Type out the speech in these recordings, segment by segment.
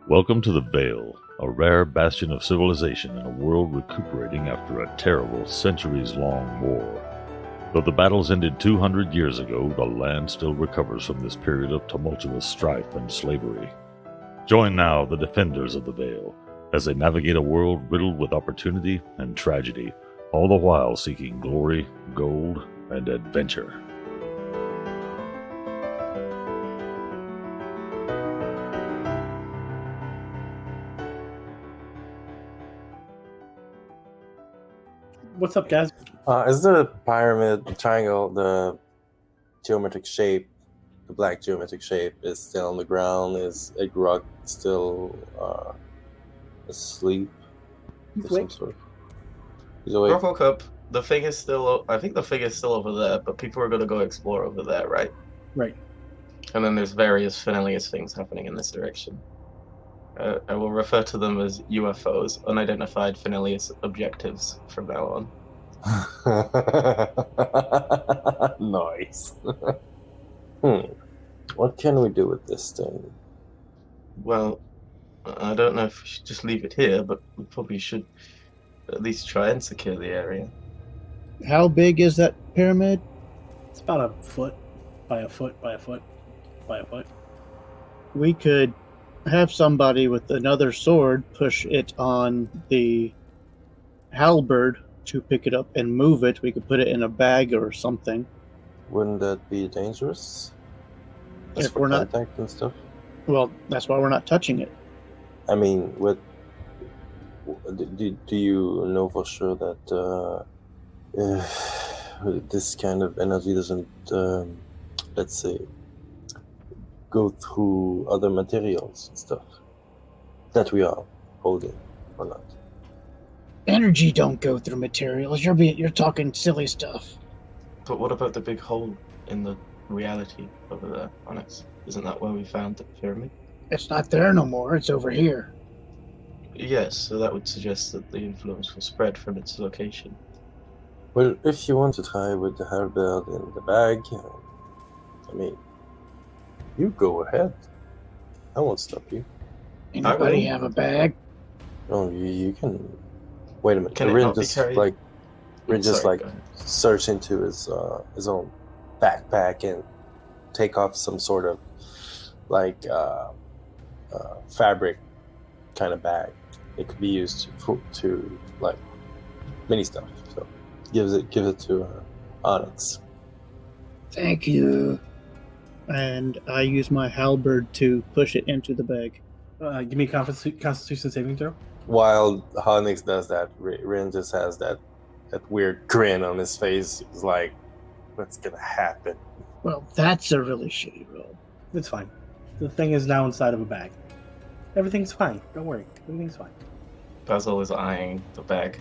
Welcome to the Vale, a rare bastion of civilization in a world recuperating after a terrible, centuries-long war. Though the battles ended 200 years ago, the land still recovers from this period of tumultuous strife and slavery. Join now the defenders of the Vale as they navigate a world riddled with opportunity and tragedy, all the while seeking glory, gold, and adventure. What's up, guys? Is the pyramid triangle, the geometric shape, the black geometric shape, is still on the ground? Is Egrog still asleep? He's Of some awake. sort? He's awake. Ruffle Cup, the thing is still, I think the thing is still over there, but people are going to go explore over there, right? Right. And then there's various Finnileas things happening in this direction. I will refer to them as UFOs, unidentified Finnileas objectives, from now on. Nice. What can we do with this thing? Well, I don't know if we should just leave it here, but we probably should at least try and secure the area. How big is that pyramid? It's about a foot by a foot by a foot by a foot. We could have somebody with another sword push it on the halberd to pick it up and move it. We could put it in a bag or something. Wouldn't that be dangerous? Just If for we're not- contact and stuff? Well, that's why we're not touching it. I mean, do you know for sure that this kind of energy doesn't, let's say, go through other materials and stuff that we are holding or not? Energy don't go through materials. You're talking silly stuff. But what about the big hole in the reality over there, Onyx? Isn't that where we found the pyramid? It's not there no more. It's over here. Yes, so that would suggest that the influence will spread from its location. Well, if you want to try with the halberd in the bag, I mean, you go ahead. I won't stop you. Anybody will. have a bag? No, you can. Wait a minute. Can it Rin not be just carried? Sorry, go ahead. search into his own backpack and take off some sort of fabric kind of bag. It could be used to like mini stuff. So gives it to Onyx. Thank you. And I use my halberd to push it into the bag. Give me a Constitution saving throw. While Onyx does that, Rin just has that weird grin on his face. He's like, "What's gonna happen?" Well, that's a really shitty roll. It's fine. The thing is now inside of a bag. Everything's fine. Don't worry. Everything's fine. Basil is eyeing the bag,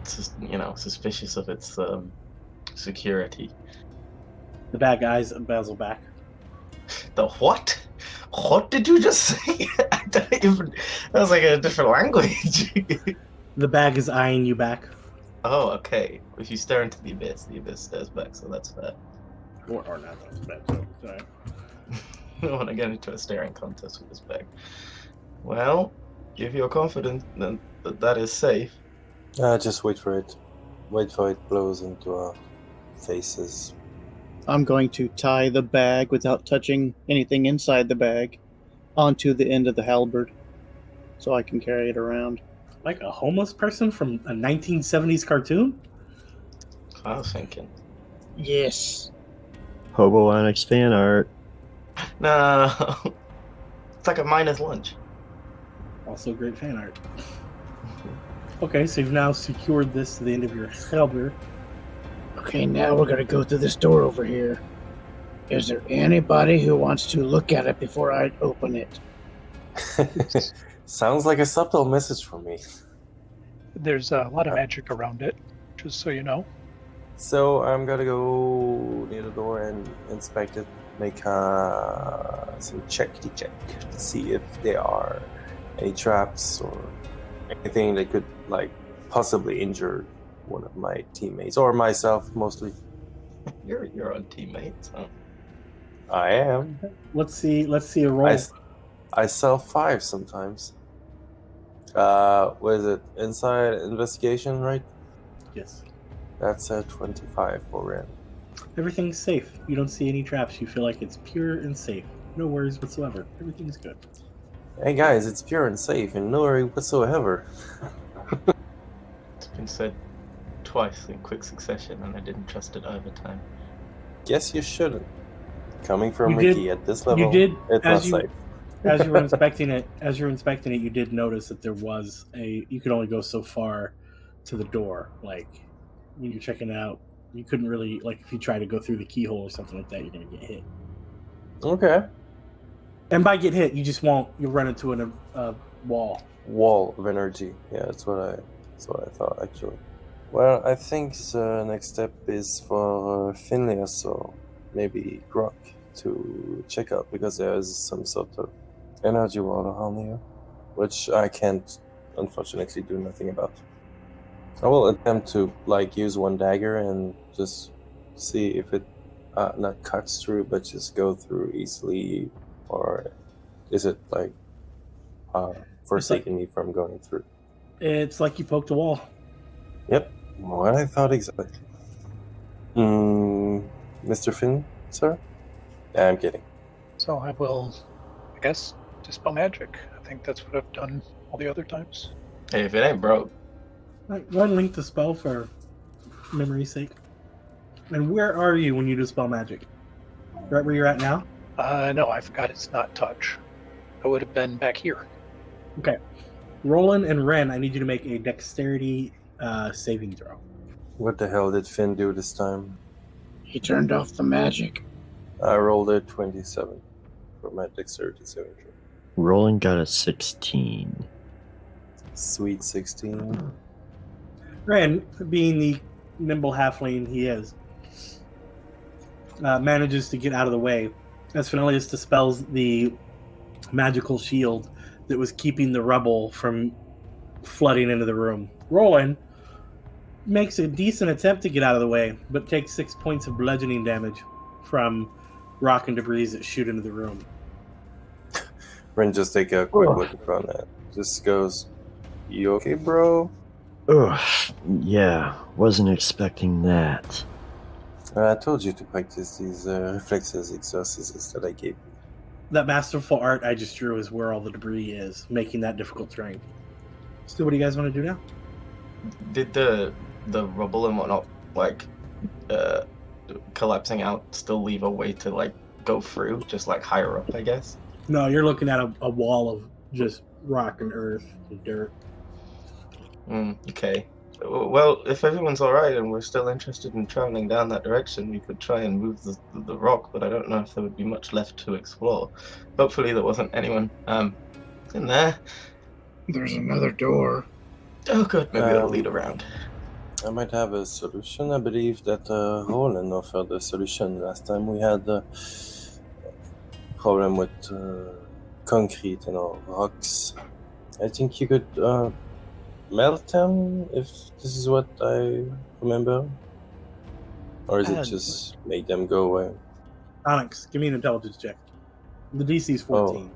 suspicious of its security. The bag eyes Basil back. The what? What did you just say? I don't even. That was like a different language. The bag is eyeing you back. Oh, okay. If you stare into the abyss stares back, so that's fair. Or not. That's bad. So, sorry. I don't want to get into a staring contest with this bag. Well, if you're confident then that is safe. Just wait for it. Wait for it blows into our faces. I'm going to tie the bag without touching anything inside the bag onto the end of the halberd so I can carry it around. Like a homeless person from a 1970s cartoon? I was thinking. Yes. Hobo Onyx fan art. No. It's like a minus lunch. Also great fan art. Okay, so you've now secured this to the end of your halberd. Okay, now we're going to go through this door over here. Is there anybody who wants to look at it before I open it? Sounds like a subtle message from me. There's a lot of magic around it, just so you know. So I'm gonna go near the door and inspect it. Make some check to see if there are any traps or anything that could possibly injure one of my teammates or myself mostly. You're on teammates, huh? I am. Let's see a roll. I sell 5 sometimes. What is it? Inside investigation, right? Yes. That's 25 for Ren. Everything's safe. You don't see any traps. You feel like it's pure and safe. No worries whatsoever. Everything's good. Hey guys, it's pure and safe and no worry whatsoever. It's been said twice in quick succession, and I didn't trust it either time. Guess you shouldn't. Coming from You did- Ricky at this level, you did, it's not as you safe. as you were inspecting it. As you were inspecting it, you did notice that there was you could only go so far to the door. Like when you're checking it out, you couldn't really, like, if you try to go through the keyhole or something like that, you're gonna get hit. Okay. And by get hit, you just won't. You'll run into a wall. Wall of energy. Yeah, that's what I thought actually. Well, I think the next step is for Finleas, so maybe Grok to check out because there's some sort of energy wall around here, which I can't unfortunately do nothing about. I will attempt to use one dagger and just see if it not cuts through, but just go through easily, or is it forsaking me from going through? It's like you poked a wall. Yep, what I thought exactly. Mr. Finn, sir? I'm kidding. So I will, I guess, dispel magic. I think that's what I've done all the other times. Hey, if it ain't broke, Right, go ahead and link the spell for memory's sake. And where are you when you dispel magic? Right where you're at now? No, I forgot it's not touch. I would have been back here. Okay. Roland and Ren, I need you to make a dexterity saving throw. What the hell did Finn do this time? He turned off the magic. I rolled a 27 for my dexterity saving throw. Roland got a 16. Sweet 16. Ren, being the nimble halfling he is, manages to get out of the way as Finnileas dispels the magical shield that was keeping the rubble from flooding into the room. Roland makes a decent attempt to get out of the way, but takes 6 points of bludgeoning damage from rock and debris that shoot into the room. Ren just take a quick look around that. Just goes, "You okay, bro?" Ugh, yeah, wasn't expecting that. I told you to practice these reflexes exercises that I gave you. That masterful art I just drew is where all the debris is, making that difficult terrain. So what do you guys want to do now? did the rubble and whatnot collapsing out still leave a way to go through, just higher up, I guess? No, you're looking at a wall of just rock and earth and dirt. Okay. Well, if everyone's alright and we're still interested in traveling down that direction, we could try and move the rock, but I don't know if there would be much left to explore. Hopefully there wasn't anyone in there. There's another door. Oh good, maybe it'll lead around. I might have a solution. I believe that Roland offered a solution last time. We had a problem with concrete and all rocks. I think you could melt them, if this is what I remember. Or is it just make them go away? Onyx, give me an intelligence check. The DC is 14.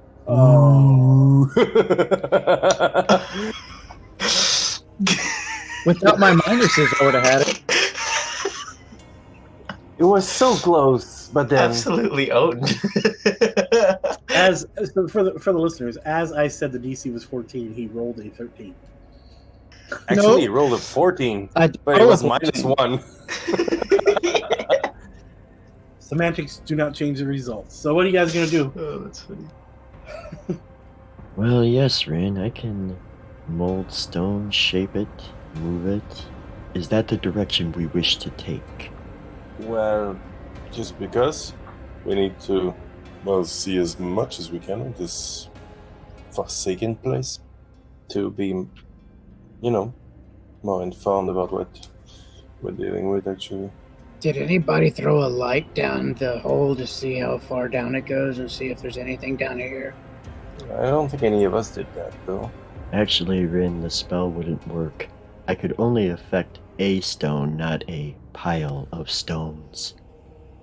Without my minuses, I would have had it. It was so close, but then Absolutely owned. So for the listeners, as I said the DC was 14, he rolled a 13. actually he rolled a 14, but it was minus 1. Semantics do not change the results. So what are you guys going to do? Oh, that's funny. Well, yes, Rin, I can mold stone, shape it, move it. Is that the direction we wish to take? Well, just because we need to, see as much as we can of this forsaken place to be, more informed about what we're dealing with, actually. Did anybody throw a light down the hole to see how far down it goes and see if there's anything down here? I don't think any of us did that, though. Actually, Rin, the spell wouldn't work. I could only affect a stone, not a pile of stones.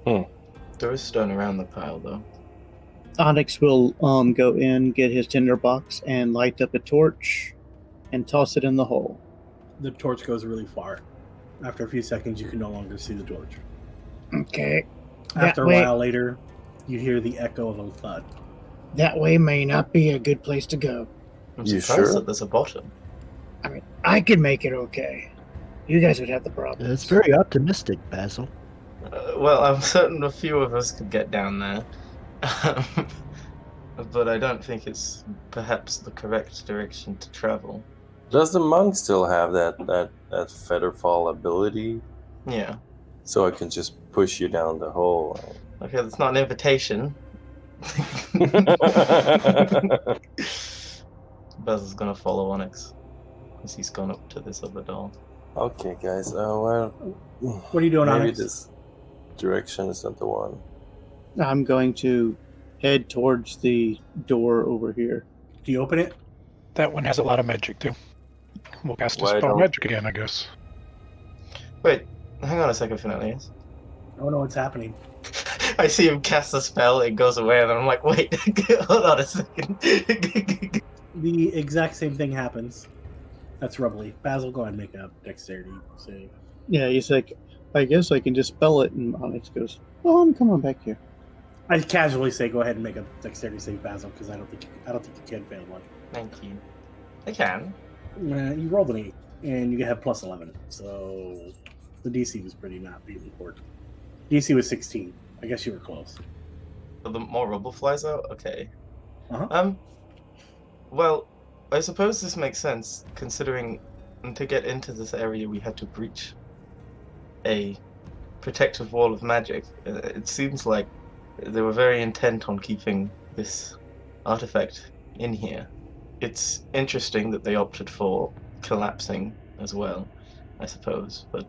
There is stone around the pile, though. Onyx will go in, get his tinderbox, and light up a torch and toss it in the hole. The torch goes really far. After a few seconds, you can no longer see the torch. Okay. After a way, while later, you hear the echo of a thud. That way may not be a good place to go. I'm You surprised sure? that there's a bottom. I mean, I could make it okay. You guys would have the problem. That's very optimistic, Basil. Well, I'm certain a few of us could get down there. But I don't think it's perhaps the correct direction to travel. Does the monk still have that featherfall ability? Yeah. So I can just push you down the hole. Okay, that's not an invitation. Basil's gonna follow Onyx, because he's gone up to this other door. Okay, guys. Well, What are you doing, maybe Onyx? this direction is not the one. I'm going to head towards the door over here. Do you open it? That one has a lot of magic too. We'll cast Why Dispel don't- Magic again, I guess. Wait, hang on a second, Finnileas. I don't know what's happening. I see him cast a spell, it goes away, and I'm like, wait, hold on a second. The exact same thing happens. That's rubbly. Basil, go ahead and make a dexterity save. Yeah, he's like, I guess I can just spell it. And Onyx goes, oh, I'm coming back here. I casually say go ahead and make a dexterity save, Basil, because I don't think you can fail one. Thank you. I can. You rolled an 8, and you have plus 11, so the DC was pretty not being important. DC was 16. I guess you were close. But the more rubble flies out? Okay. Uh-huh. Well, I suppose this makes sense, considering to get into this area we had to breach a protective wall of magic. It seems like they were very intent on keeping this artifact in here. It's interesting that they opted for collapsing as well, I suppose, but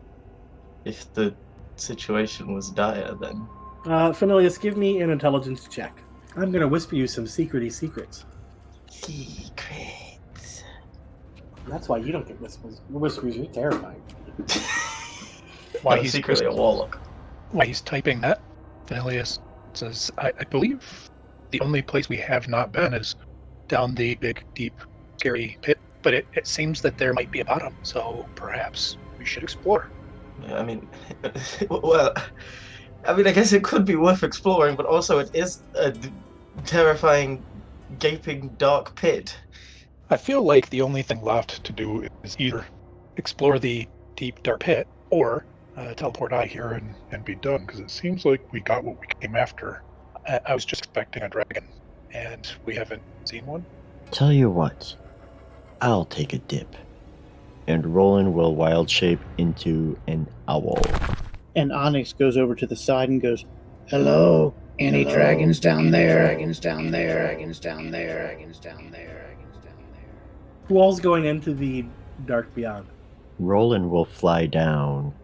if the situation was dire, then... Finnileas, give me an intelligence check. I'm going to whisper you some secrety secrets. Secrets. That's why you don't get whispers. You're terrifying. Why I'm he's secretly a warlock. While he's typing that, Finnileas says, I believe the only place we have not been is down the big, deep, scary pit, but it seems that there might be a bottom, so perhaps we should explore. Yeah, I mean, well, I guess it could be worth exploring, but also it is a terrifying, gaping, dark pit. I feel like the only thing left to do is either explore the deep, dark pit, or teleport out here and be done, because it seems like we got what we came after. I was just expecting a dragon, and we haven't seen one. Tell you what, I'll take a dip. And Roland will wild shape into an owl. And Onyx goes over to the side and goes, Hello? Any Hello? dragons down Any there? dragons Dragons down there? Dragons down there? Dragons down there? Dragons down there? Who all's going into the dark beyond? Roland will fly down.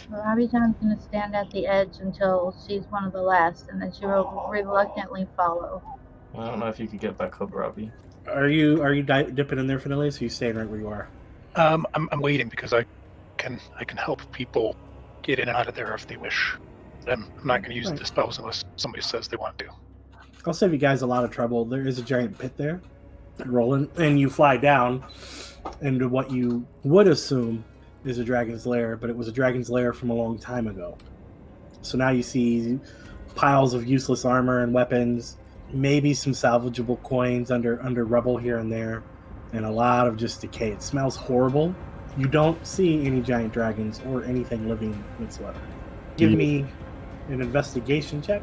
Robbie John's going to stand at the edge until she's one of the last, and then she will reluctantly follow. I don't know if you could get back up, Robbie. Are you dipping in there, Finnileas, or are you staying right where you are? I'm waiting because I can help people get in and out of there if they wish. I'm not going to use the spells unless somebody says they want to. I'll save you guys a lot of trouble. There is a giant pit there, Roland, and you fly down into what you would assume is a dragon's lair, but it was a dragon's lair from a long time ago. So now you see piles of useless armor and weapons, maybe some salvageable coins under rubble here and there, and a lot of just decay. It smells horrible. You don't see any giant dragons or anything living whatsoever. Give me an investigation check.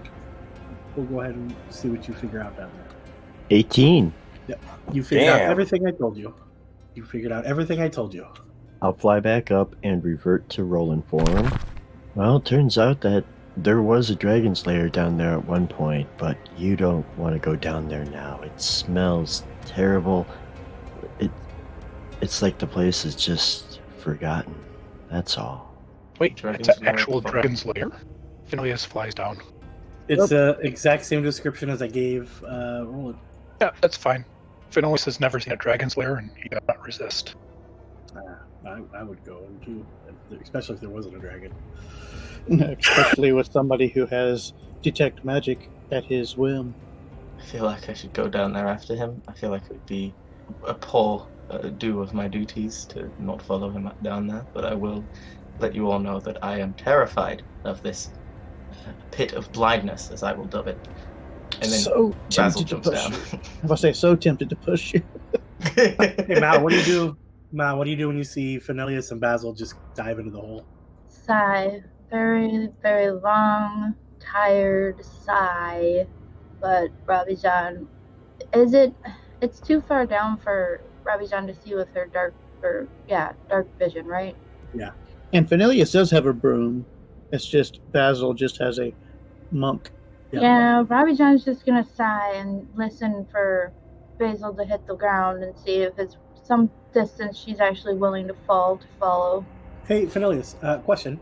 We'll go ahead and see what you figure out down there. 18. You figured out Damn. everything I told you. You figured out everything I told you. I'll fly back up and revert to Roland form. Well, it turns out that there was a dragon's lair down there at one point, but you don't want to go down there now. It smells terrible. It's like the place is just forgotten. That's all. Wait, Dragon's it's an lair. actual dragon's lair? Finnileas flies down. It's the exact same description as I gave Roland. Yeah, that's fine. Finnileas has never seen a dragon's lair, and he cannot resist. I would go into, especially if there wasn't a dragon. especially with somebody who has detect magic at his whim. feel like I should go down there after him. I feel like it would be a poor do of my duties to not follow him down there, but I will let you all know that I am terrified of this pit of blindness, as I will dub it. And then So Basil tempted to jumps push down. you. I was say so tempted to push you. Hey, Mal, what do you do? Mal, what do you do when you see Finnileas and Basil just dive into the hole? Sigh. Very, very long, tired sigh. But Robbie John, it's too far down for Robbie John to see with her dark vision, right? And Finnileas does have a broom. It's just Basil just has a monk. Yeah, Robbie John's just gonna sigh and listen for Basil to hit the ground and see if it's some distance she's actually willing to follow. Hey, Finnileas, question.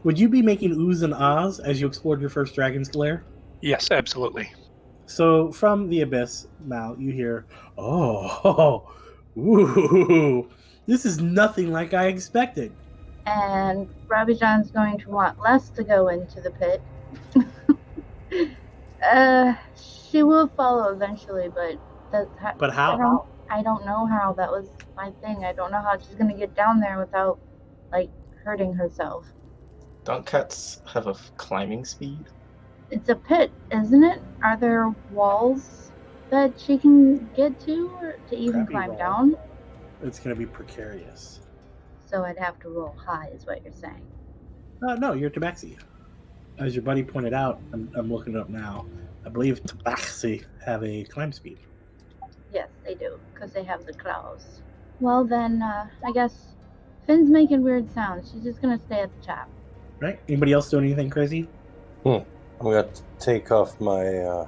Would you be making oohs and ahs as you explored your first dragon's lair? Yes, absolutely. So from the abyss, Mal, you hear, oh, ooh, this is nothing like I expected. And Robbie John's going to want Les to go into the pit. She will follow eventually, but But how? I don't know how. That was my thing. I don't know how she's gonna get down there without, like, hurting herself. Don't cats have a climbing speed? It's a pit, isn't it? Are there walls that she can get to or to even Crappy climb wall. down? It's going to be precarious. So I'd have to roll high, is what you're saying. No, you're Tabaxi. As your buddy pointed out, I'm looking it up now. I believe Tabaxi have a climb speed. Yes, they do, because they have the claws. Well, then, I guess Finn's making weird sounds. She's just gonna stay at the top. Right? Anybody else doing anything crazy? I'm going to take off my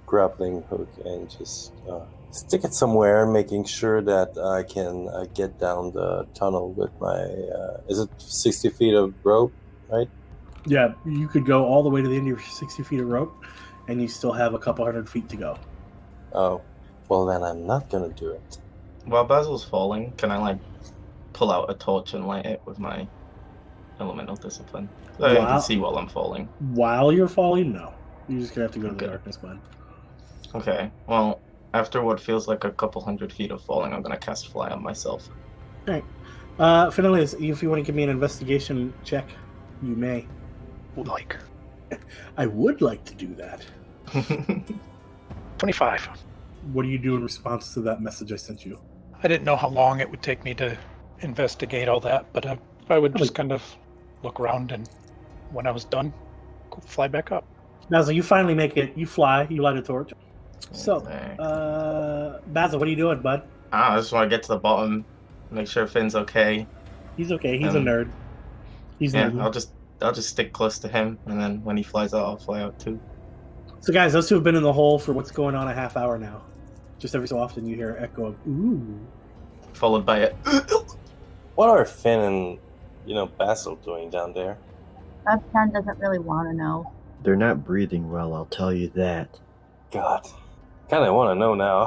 grappling hook and just stick it somewhere, making sure that I can get down the tunnel with my... is it 60 feet of rope, right? Yeah, you could go all the way to the end of your 60 feet of rope, and you still have a couple hundred feet to go. Oh, well then I'm not going to do it. While Basil's falling, can I, pull out a torch and light it with my elemental discipline? So I Wow. can see while I'm falling. While you're falling, no. You're just going to have to go to the Okay. darkness, bud. Okay, well, after what feels like a couple hundred feet of falling, I'm going to cast Fly on myself. Finnileas, if you want to give me an investigation check, you may. Like I would like to do that. 25. What do you do in response to that message I sent you? I didn't know how long it would take me to investigate all that, but I would just kind of look around, and when I was done, go fly back up. Basil, you finally make it. You fly. You light a torch. So, Okay. Basil, what are you doing, bud? I just want to get to the bottom, make sure Finn's okay. He's okay. He's a nerd. He's Yeah, nerd. I'll just stick close to him, and then when he flies out, I'll fly out too. So, guys, those two have been in the hole for what's going on a half hour now. Just every so often you hear an echo of "ooh." Followed by a What are Finn and, Basil doing down there? Robbie John doesn't really want to know. They're not breathing well, I'll tell you that. God, kind of want to know now.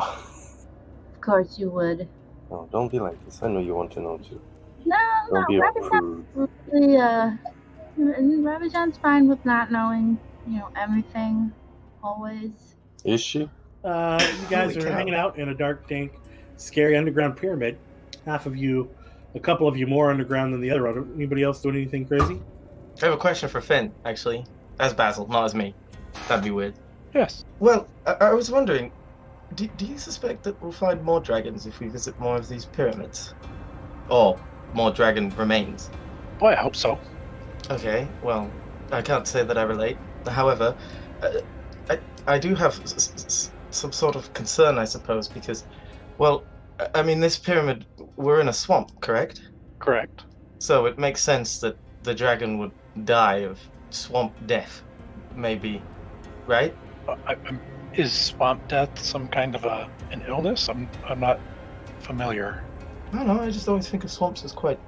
Of course you would. No, don't be like this. I know you want to know too. No, Don't be a Robbie John prude. really, and Robbie John's fine with not knowing, everything, always. Is she? You guys Holy are cow. hanging out in a dark, dank, scary underground pyramid. Half of you, a couple of you more underground than the other. Anybody else doing anything crazy? I have a question for Finn, actually. As Basil, not as me. That'd be weird. Yes. Well, I was wondering, do you suspect that we'll find more dragons if we visit more of these pyramids? Or more dragon remains? Boy, I hope so. Okay, well, I can't say that I relate. However, I do have some sort of concern, I suppose, because, well, I mean, this pyramid, we're in a swamp, correct? Correct. So it makes sense that the dragon would die of swamp death, maybe, right? Is swamp death some kind of an illness? I'm not familiar. I don't know, I just always think of swamps as quite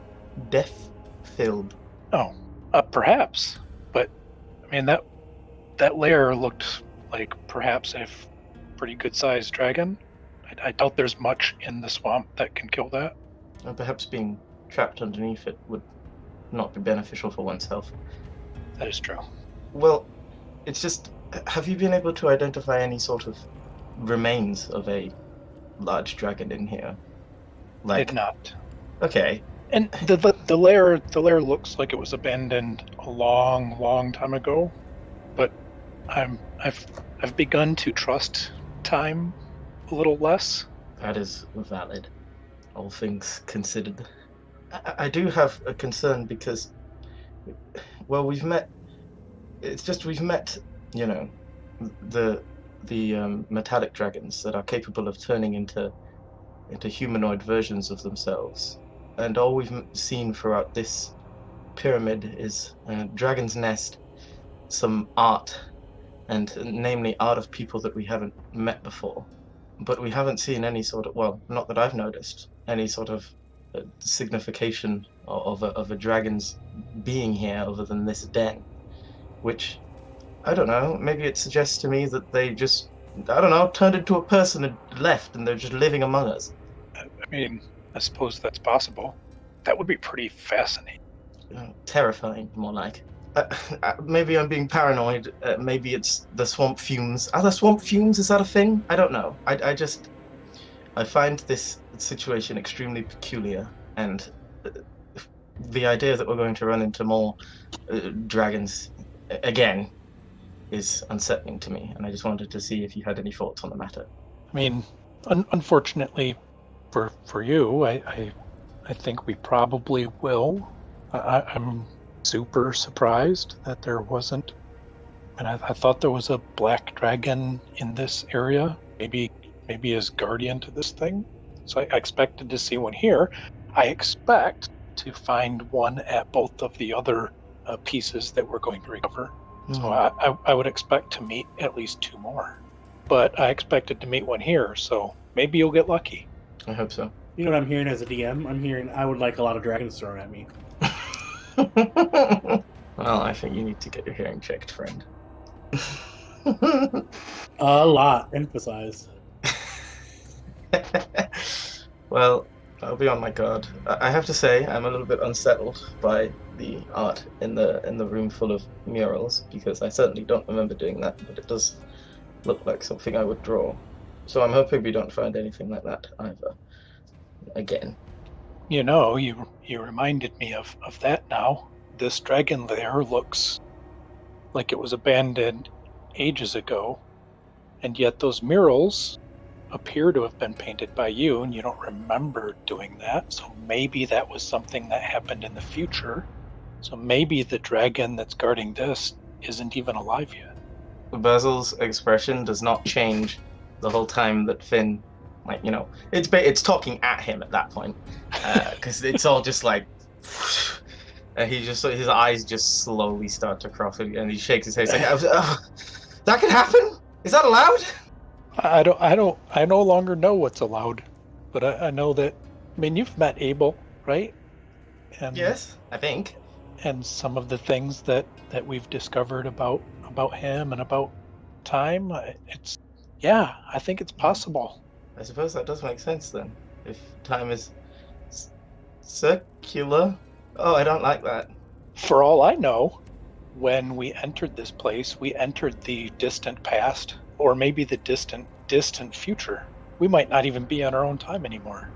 death-filled. Oh, perhaps. But I mean that lair looked like perhaps a pretty good-sized dragon. I doubt there's much in the swamp that can kill that. And perhaps being trapped underneath it would not be beneficial for one's health. That is true. Well, it's just, have you been able to identify any sort of remains of a large dragon in here? Did not. Okay. And the lair looks like it was abandoned a long time ago, but I've begun to trust time a little less. That is valid, all things considered. I do have a concern because, well, we've met, you know, the metallic dragons that are capable of turning into humanoid versions of themselves. And all we've seen throughout this pyramid is Dragon's Nest, some art, and namely art of people that we haven't met before. But we haven't seen any sort of, well, not that I've noticed, any sort of signification of a dragon's being here other than this den. Which, I don't know, maybe it suggests to me that they just, I don't know, turned into a person and left and they're just living among us. I mean, I suppose that's possible. That would be pretty fascinating. Terrifying, more like. Maybe I'm being paranoid. Maybe it's the swamp fumes. Are there swamp fumes? Is that a thing? I don't know. I find this situation extremely peculiar, and the idea that we're going to run into more dragons again is unsettling to me, and I just wanted to see if you had any thoughts on the matter. I mean, unfortunately for you, I think we probably will. I'm super surprised that there wasn't, and I thought there was a black dragon in this area, maybe as guardian to this thing. So I expected to see one here. I expect to find one at both of the other pieces that we're going to recover. So I would expect to meet at least 2 more. But I expected to meet one here, so maybe you'll get lucky. I hope so. You know what I'm hearing as a DM? I'm hearing I would like a lot of dragons thrown at me. Well, I think you need to get your hearing checked, friend. A lot. Emphasize. Well, I'll be on my guard. I have to say, I'm a little bit unsettled by the art in the room full of murals, because I certainly don't remember doing that, but it does look like something I would draw. So I'm hoping we don't find anything like that either. Again. You know, you reminded me of that now. This dragon lair looks like it was abandoned ages ago, and yet those murals appear to have been painted by you, and you don't remember doing that, so maybe that was something that happened in the future. So maybe the dragon that's guarding this isn't even alive yet. Basil's expression does not change the whole time that Finn, like, you know, it's talking at him at that point, because it's all just like, his eyes just slowly start to cross, and he shakes his head, like, that could happen? Is that allowed? I no longer know what's allowed, but I know that. I mean, you've met Abel, right? And, yes, I think. And some of the things that we've discovered about him and about time, I think it's possible. I suppose that does make sense then. If time is circular. Oh, I don't like that. For all I know, when we entered this place, we entered the distant past, or maybe the distant future. We might not even be on our own time anymore.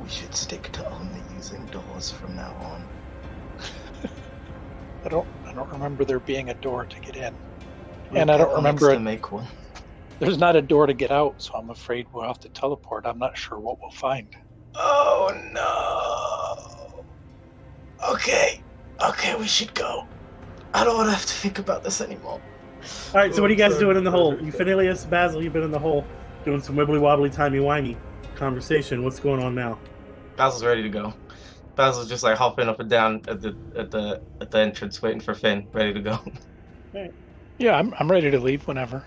We should stick to only using doors from now on. I don't remember there being a door to get in. We'll and I don't remember to make one. There's not a door to get out, so I'm afraid we'll have to teleport. I'm not sure what we'll find. Oh no. Okay, we should go. I don't want to have to think about this anymore. All right, so what are you guys doing in the hole? You, Finnileas, Basil, you've been in the hole doing some wibbly wobbly, timey wimey conversation. What's going on now? Basil's ready to go. Basil's just like hopping up and down at the entrance, waiting for Finn, ready to go. Right. Yeah, I'm ready to leave whenever.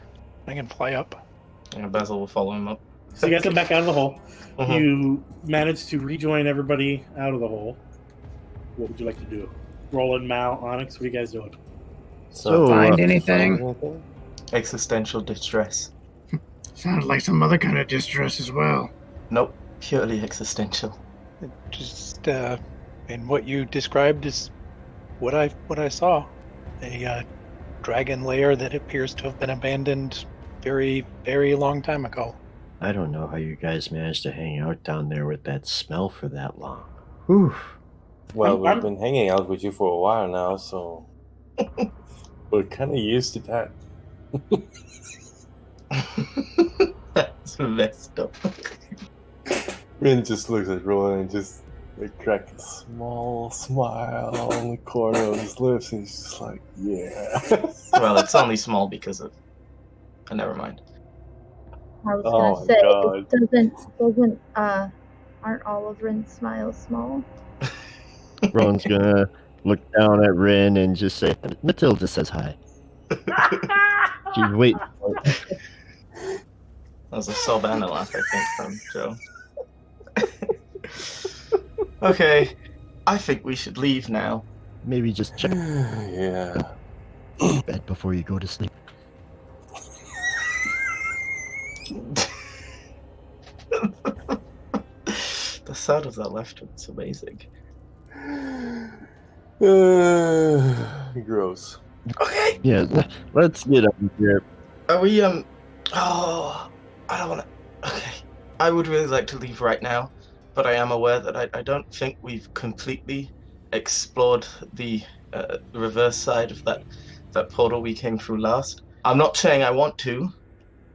I can fly up. And Basil will follow him up. So you guys come back out of the hole. Mm-hmm. You manage to rejoin everybody out of the hole. What would you like to do? Roland, Mal, Onyx, what are you guys doing? So, Find anything? Existential distress. Sounds like some other kind of distress as well. Nope, purely existential. Just, and what you described is what I saw. A dragon lair that appears to have been abandoned very, very long time ago. I don't know how you guys managed to hang out down there with that smell for that long. Whew. Well, I'm- we've been hanging out with you for a while now, so we're kind of used to that. That's messed up. Rin just looks at Roland and just cracks a small smile on the corner of his lips, and he's just like, "Yeah." Well, it's only small because of. Never mind. I was Oh gonna my say, God. aren't all of Rin's smiles small? Ron's gonna look down at Rin and just say, Matilda says hi. She's waiting. That was a sob and a laugh, I think, from Joe. Okay, I think we should leave now. Maybe just check Yeah. bed before you go to sleep. The sound of that laughter was amazing. Gross. Okay, Yeah, let's get up here. are we, oh, I don't want to, okay. I would really like to leave right now, but I am aware that I don't think we've completely explored the reverse side of that portal we came through last. I'm not saying I want to,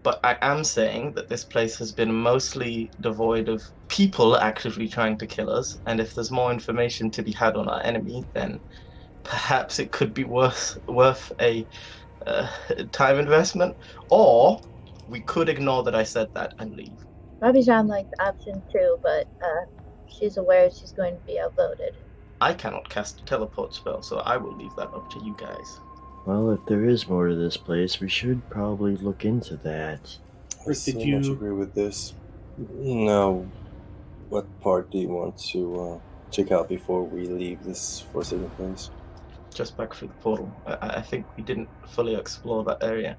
but I am saying that this place has been mostly devoid of people actively trying to kill us, and if there's more information to be had on our enemy, then perhaps it could be worth a time investment, or we could ignore that I said that and leave. Rabijan likes option 2, but she's aware she's going to be outvoted. I cannot cast a teleport spell, so I will leave that up to you guys. Well, if there is more to this place, we should probably look into that. I Did so you- much agree with this. Now, what part do you want to check out before we leave this forsaken place? Just back through the portal. I think we didn't fully explore that area,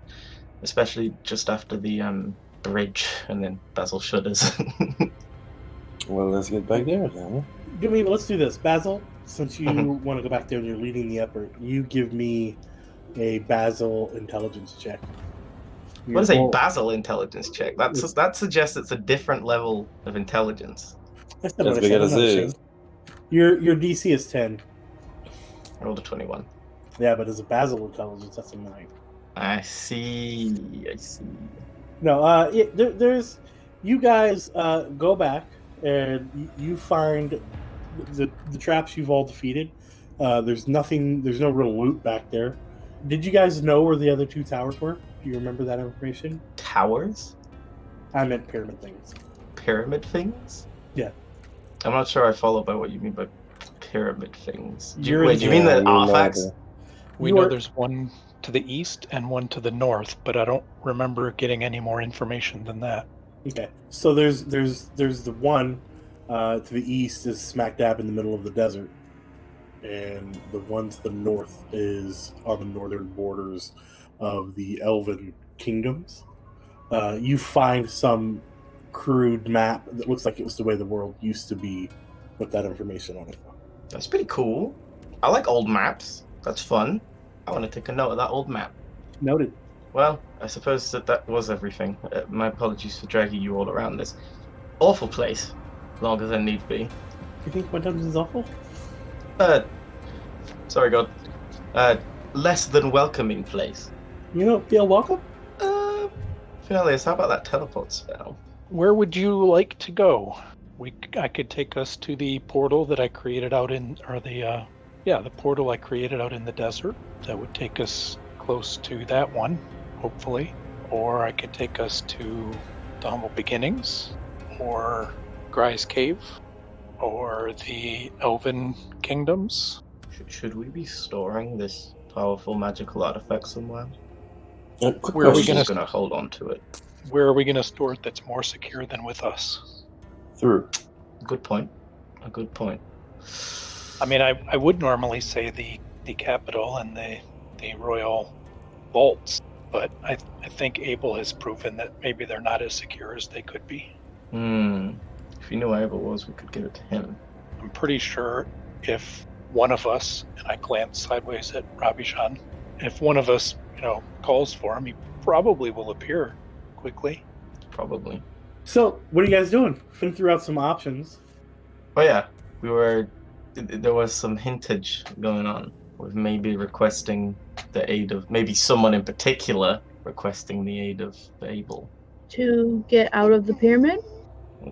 especially just after the bridge, and then Basil shudders. Well, let's get back there then. Let's do this. Basil, since you Mhm. want to go back there and you're leading the effort, you give me a Basil intelligence check. What is a Roll- Basil intelligence check? That suggests it's a different level of intelligence. That's not As what I big said, as I'm not it ashamed. is. Your DC is 10. I rolled a 21. Yeah, but as a Basil intelligence, that's a 9. I see. No, there's you guys go back and you find the traps you've all defeated. There's no real loot back there. Did you guys know where the other 2 towers were? Do you remember that information? Towers? I meant pyramid things. Pyramid things? Yeah. I'm not sure I follow by what you mean by pyramid things. Do You're you mean the Yeah, artifacts? We know there's one to the east and one to the north, but I don't remember getting any more information than that. Okay, so there's the one to the east is smack dab in the middle of the desert, and the one to the north is on the northern borders of the Elven kingdoms. You find some crude map that looks like it was the way the world used to be with that information on it. That's pretty cool. I like old maps. That's fun. I want to take a note of that old map. Noted. Well, I suppose that was everything. My apologies for dragging you all around this awful place, longer than need be. You think my dungeon's awful? Sorry, God. Less than welcoming place. You don't feel welcome? Finnileas, how about that teleport spell? Where would you like to go? I could take us to the portal that I created out in, or the portal I created out in the desert. That would take us close to that one, hopefully. Or I could take us to the Humble Beginnings, or Gry's Cave, or the Elven Kingdoms. Should we be storing this powerful magical artifact somewhere? Quick Where are we question. Just gonna hold on to it. Where are we going to store it that's more secure than with us? Through. Good point. A good point. I mean, I would normally say the capital and the royal vaults, but I think Abel has proven that maybe they're not as secure as they could be. If you knew where Abel was, we could give it to him. I'm pretty sure if one of us, and I glanced sideways at Rabijan, if one of us calls for him, he probably will appear quickly. Probably. So, what are you guys doing? Finn threw out some options. Oh yeah, there was some hintage going on with maybe requesting the aid of, maybe someone in particular requesting the aid of Babel To get out of the pyramid?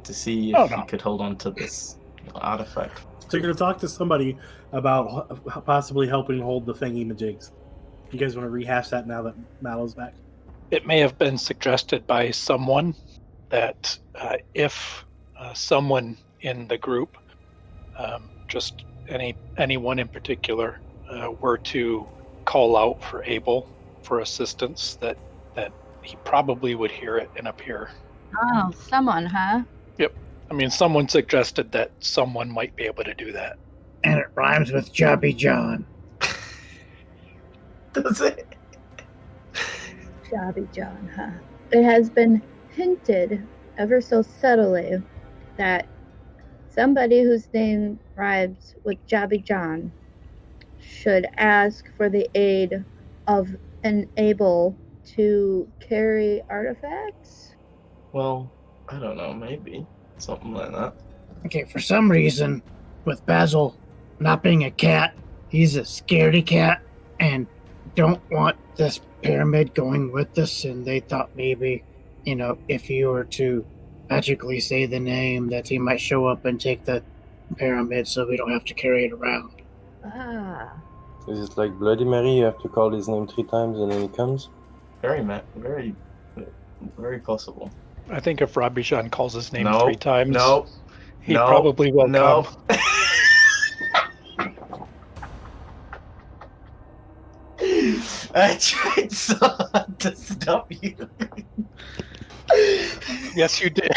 to see if Oh, he no. could hold on to this artifact. So you're going to talk to somebody about possibly helping hold the thingy-majigs. You guys want to rehash that now that Mallow's back? It may have been suggested by someone that if someone in the group, just anyone in particular, were to call out for Abel for assistance, that he probably would hear it and appear. Oh, someone, huh? I mean, someone suggested that someone might be able to do that. And it rhymes with Jobby John. Does it? Jobby John, huh? It has been hinted ever so subtly that somebody whose name rhymes with Jobby John should ask for the aid of an Abel to carry artifacts. Well, I don't know, maybe. Something like that. Okay, for some reason, with Basil not being a cat, he's a scaredy cat and don't want this pyramid going with us, and they thought maybe, if you were to magically say the name, that he might show up and take the pyramid so we don't have to carry it around. Ah. Is it like Bloody Mary? You have to call his name 3 times and then he comes? Very, very possible. I think if Rabbi Jean calls his name No, 3 times, No, he no, probably will no. come. I tried so hard to stop you. Yes, you did.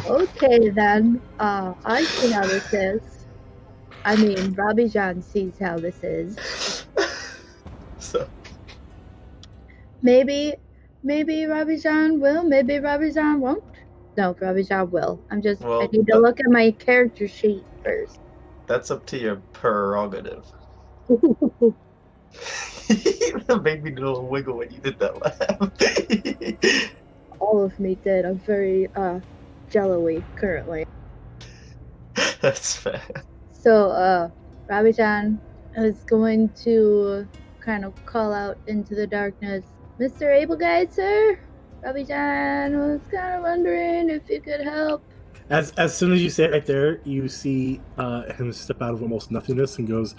Okay then. I see how this is. I mean, Rabbi Jean sees how this is. So Maybe Rabbi Jean will, maybe Rabbi Jean won't. No, Rabbi Jean will. I Well, need to look at my character sheet first. that's up to your prerogative. That made me do a little wiggle when you did that laugh. All of me did. I'm very jello-y currently. That's fair. So, Rabbi Jean is going to kind of call out into the darkness, Mr. Able Guide, sir? Rabbi Jean was kind of wondering if you could help. As soon as you say it right there, you see him step out of almost nothingness and goes,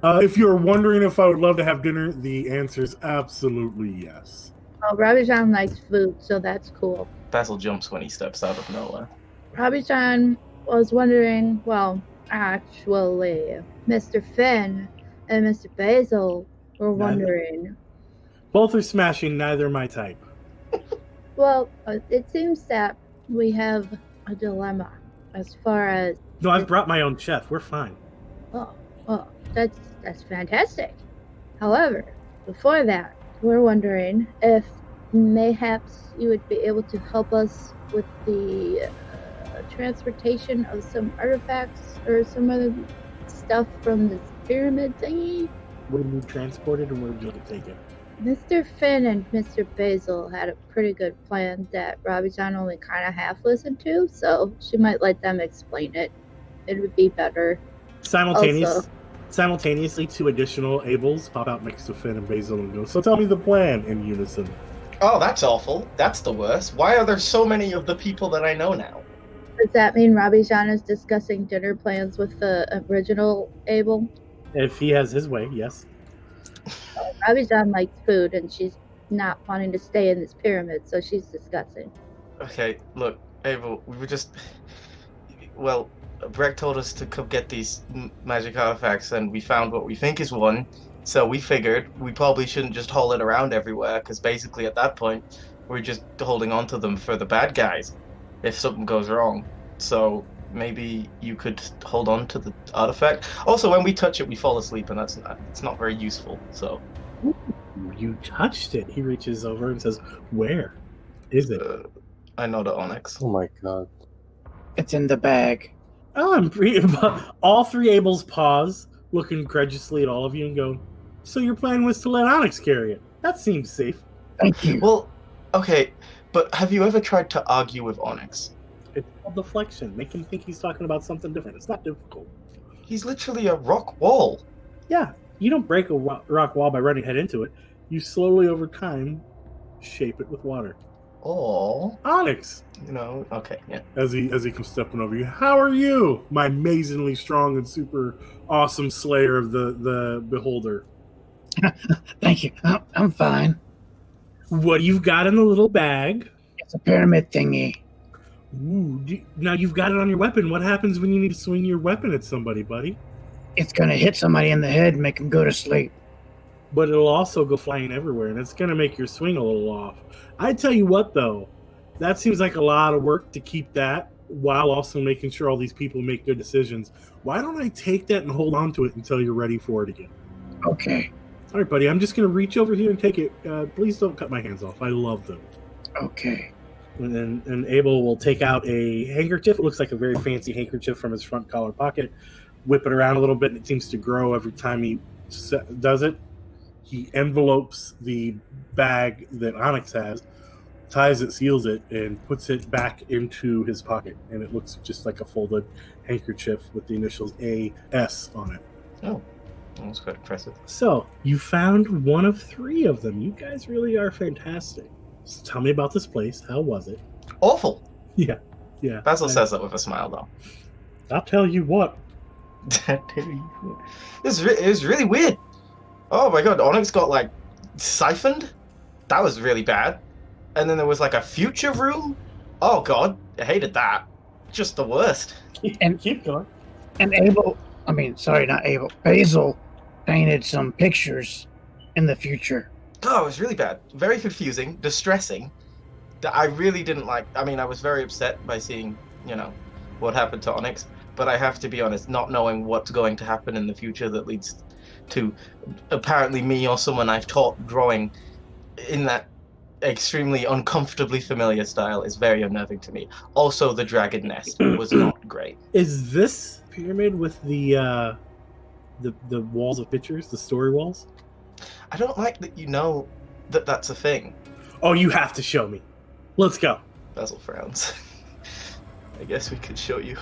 if you're wondering if I would love to have dinner, the answer is absolutely yes. Oh, Rabbi Jean likes food, so that's cool. Basil jumps when he steps out of nowhere. Rabbi Jean was wondering, well, actually, Mr. Finn and Mr. Basil were wondering. Both are smashing, neither my type. Well, it seems that we have a dilemma as far as... No, I've brought my own chef. We're fine. Oh, that's fantastic. However, before that, we're wondering if mayhaps you would be able to help us with the transportation of some artifacts or some other stuff from this pyramid thingy. Where would you transport it and where would you like to take it? Mr. Finn and Mr. Basil had a pretty good plan that Robbie John only kind of half listened to, so she might let them explain it. It would be better. Simultaneously, 2 additional Ables pop out next to Finn and Basil and go, so tell me the plan in unison. Oh, that's awful. That's the worst. Why are there so many of the people that I know now? Does that mean Robbie John is discussing dinner plans with the original Abel? If he has his way, yes. Robbie John likes food, and she's not wanting to stay in this pyramid, so she's discussing. Okay, look, Abel, we were just... Well, Breck told us to come get these magic artifacts, and we found what we think is one, so we figured we probably shouldn't just haul it around everywhere, because basically at that point, we're just holding on to them for the bad guys, if something goes wrong. So maybe you could hold on to the artifact. Also, when we touch it, we fall asleep, and it's not very useful, so... You touched it. He reaches over and says, where is it? I know the Onyx. Oh my god. It's in the bag. Oh, all 3 Ables pause, look incredulously at all of you and go, "So your plan was to let Onyx carry it? That seems safe." Thank you. Well, okay, but have you ever tried to argue with Onyx? It's called deflection. Make him think he's talking about something different. It's not difficult. He's literally a rock wall. Yeah, you don't break a rock wall by running head into it. You slowly, over time, shape it with water. Or, Onyx, okay, yeah. as he comes stepping over you, how are you, my amazingly strong and super awesome slayer of the beholder? Thank you. I'm fine. What you've got in the little bag? It's a pyramid thingy. Ooh, now you've got it on your weapon. What happens when you need to swing your weapon at somebody, buddy? It's gonna hit somebody in the head and make them go to sleep. But it'll also go flying everywhere, and it's going to make your swing a little off. I tell you what, though, that seems like a lot of work to keep that while also making sure all these people make good decisions. Why don't I take that and hold on to it until you're ready for it again? Okay. All right, buddy, I'm just going to reach over here and take it. Please don't cut my hands off. I love them. Okay. And Abel will take out a handkerchief. It looks like a very fancy handkerchief from his front collar pocket. Whip it around a little bit, and it seems to grow every time he does it. He envelopes the bag that Onyx has, ties it, seals it, and puts it back into his pocket. And it looks just like a folded handkerchief with the initials AS on it. Oh, that was quite impressive. So, you found one of 3 of them. You guys really are fantastic. So tell me about this place. How was it? Awful. Yeah. Basil says that with a smile, though. I'll tell you what. It was really weird. Oh my god, Onyx got, siphoned? That was really bad. And then there was, a future room? Oh god, I hated that. Just the worst. Keep going. And Basil painted some pictures in the future. Oh, it was really bad. Very confusing, distressing. That I really didn't like. I mean, I was very upset by seeing, what happened to Onyx. But I have to be honest, not knowing what's going to happen in the future that leads to apparently me or someone I've taught drawing in that extremely uncomfortably familiar style is very unnerving to me. Also, the dragon nest was not great. Is this pyramid with the walls of pictures, the story walls? I don't like that you know that that's a thing. Oh, you have to show me. Let's go. Basil frowns. I guess we could show you.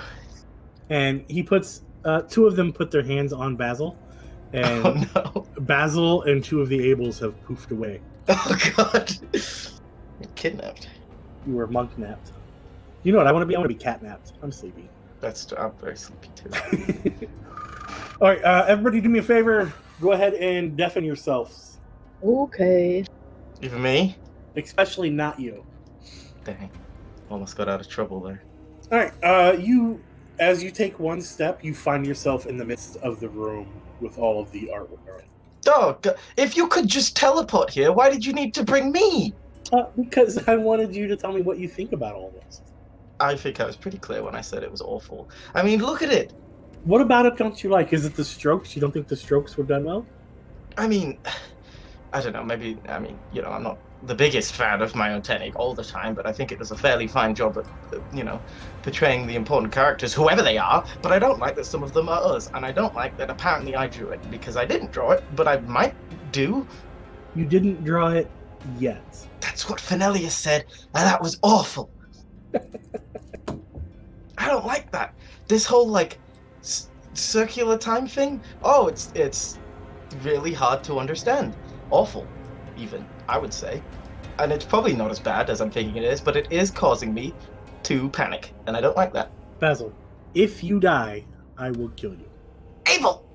And he puts 2 of them put their hands on Basil, and Oh no. Basil and 2 of the Abels have poofed away. Oh god. You're kidnapped. You were monk napped. You know what I want to be? I want to be cat napped. I'm sleepy. I'm very sleepy too. All right, everybody, do me a favor. Go ahead and deafen yourselves. Okay. Even me? Especially not you. Dang. Almost got out of trouble there. All right, as you take one step, you find yourself in the midst of the room with all of the artwork. Oh, if you could just teleport here, why did you need to bring me? Because I wanted you to tell me what you think about all this. I think I was pretty clear when I said it was awful. I mean, look at it. What about it don't you like? Is it the strokes? You don't think the strokes were done well? I mean, I don't know, maybe, I'm not the biggest fan of my own technique all the time, but I think it does a fairly fine job at, portraying the important characters, whoever they are, but I don't like that some of them are us, and I don't like that apparently I drew it, because I didn't draw it, but I might do. You didn't draw it yet. That's what Finnileas said, and that was awful. I don't like that. This whole, circular time thing, it's really hard to understand. Awful, even, I would say. And it's probably not as bad as I'm thinking it is, but it is causing me to panic, and I don't like that. Basil, if you die, I will kill you. Abel!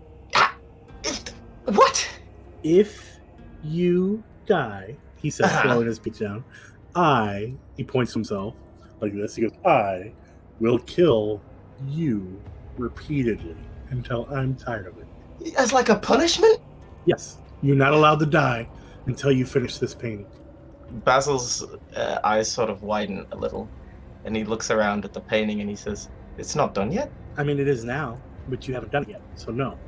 What? If you die, he says, slowing his speech down, he points to himself like this, he goes, I will kill you repeatedly until I'm tired of it. As like a punishment? Yes, you're not allowed to die until you finish this painting. Basil's eyes sort of widen a little, and he looks around at the painting and he says, it's not done yet? I mean, it is now, but you haven't done it yet, so no.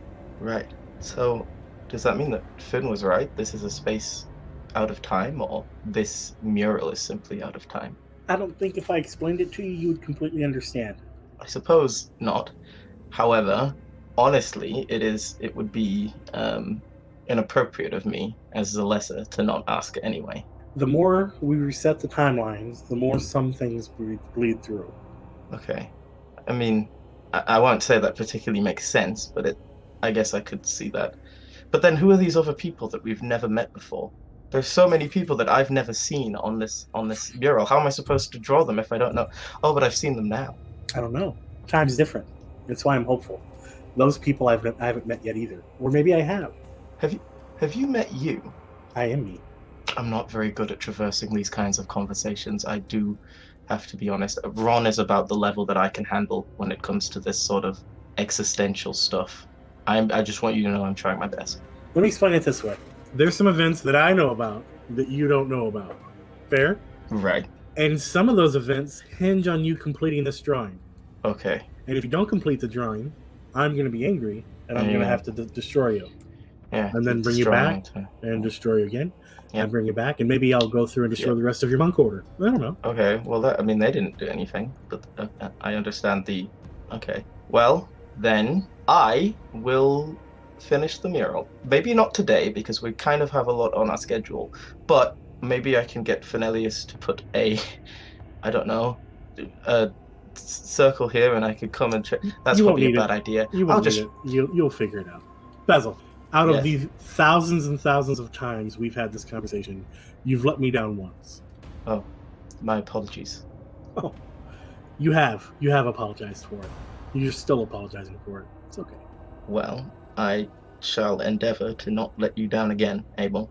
Right. So, does that mean that Finn was right? This is a space out of time, or this mural is simply out of time? I don't think if I explained it to you, you would completely understand. I suppose not. However, honestly, it would be inappropriate of me as the lesser to not ask anyway. The more we reset the timelines, the more some things bleed through. Okay. I mean, I won't say that particularly makes sense, but I guess I could see that. But then who are these other people that we've never met before? There's so many people that I've never seen on this mural. How am I supposed to draw them if I don't know? Oh, but I've seen them now. I don't know. Time's different. That's why I'm hopeful. Those people I haven't met yet either. Or maybe I have. Have you met you? I am me. I'm not very good at traversing these kinds of conversations. I do have to be honest. Ron is about the level that I can handle when it comes to this sort of existential stuff. I just want you to know I'm trying my best. Let me explain it this way. There's some events that I know about that you don't know about. Fair? Right. And some of those events hinge on you completing this drawing. Okay. And if you don't complete the drawing, I'm going to be angry, and I'm going to have to destroy you. Yeah. And then bring you back and destroy you again. Yeah. And bring you back, and maybe I'll go through and destroy the rest of your monk order. I don't know. Okay, well, they didn't do anything, but I understand the... Okay. Well, then I will finish the mural. Maybe not today, because we kind of have a lot on our schedule, but maybe I can get Finnileas to put a circle here, and I could come and check. That's probably a bad idea. You'll figure it out. Basil, out of these thousands and thousands of times we've had this conversation, you've let me down once. Oh, my apologies. Oh, you have apologized for it. You're still apologizing for it. It's okay. Well, I shall endeavor to not let you down again, Abel.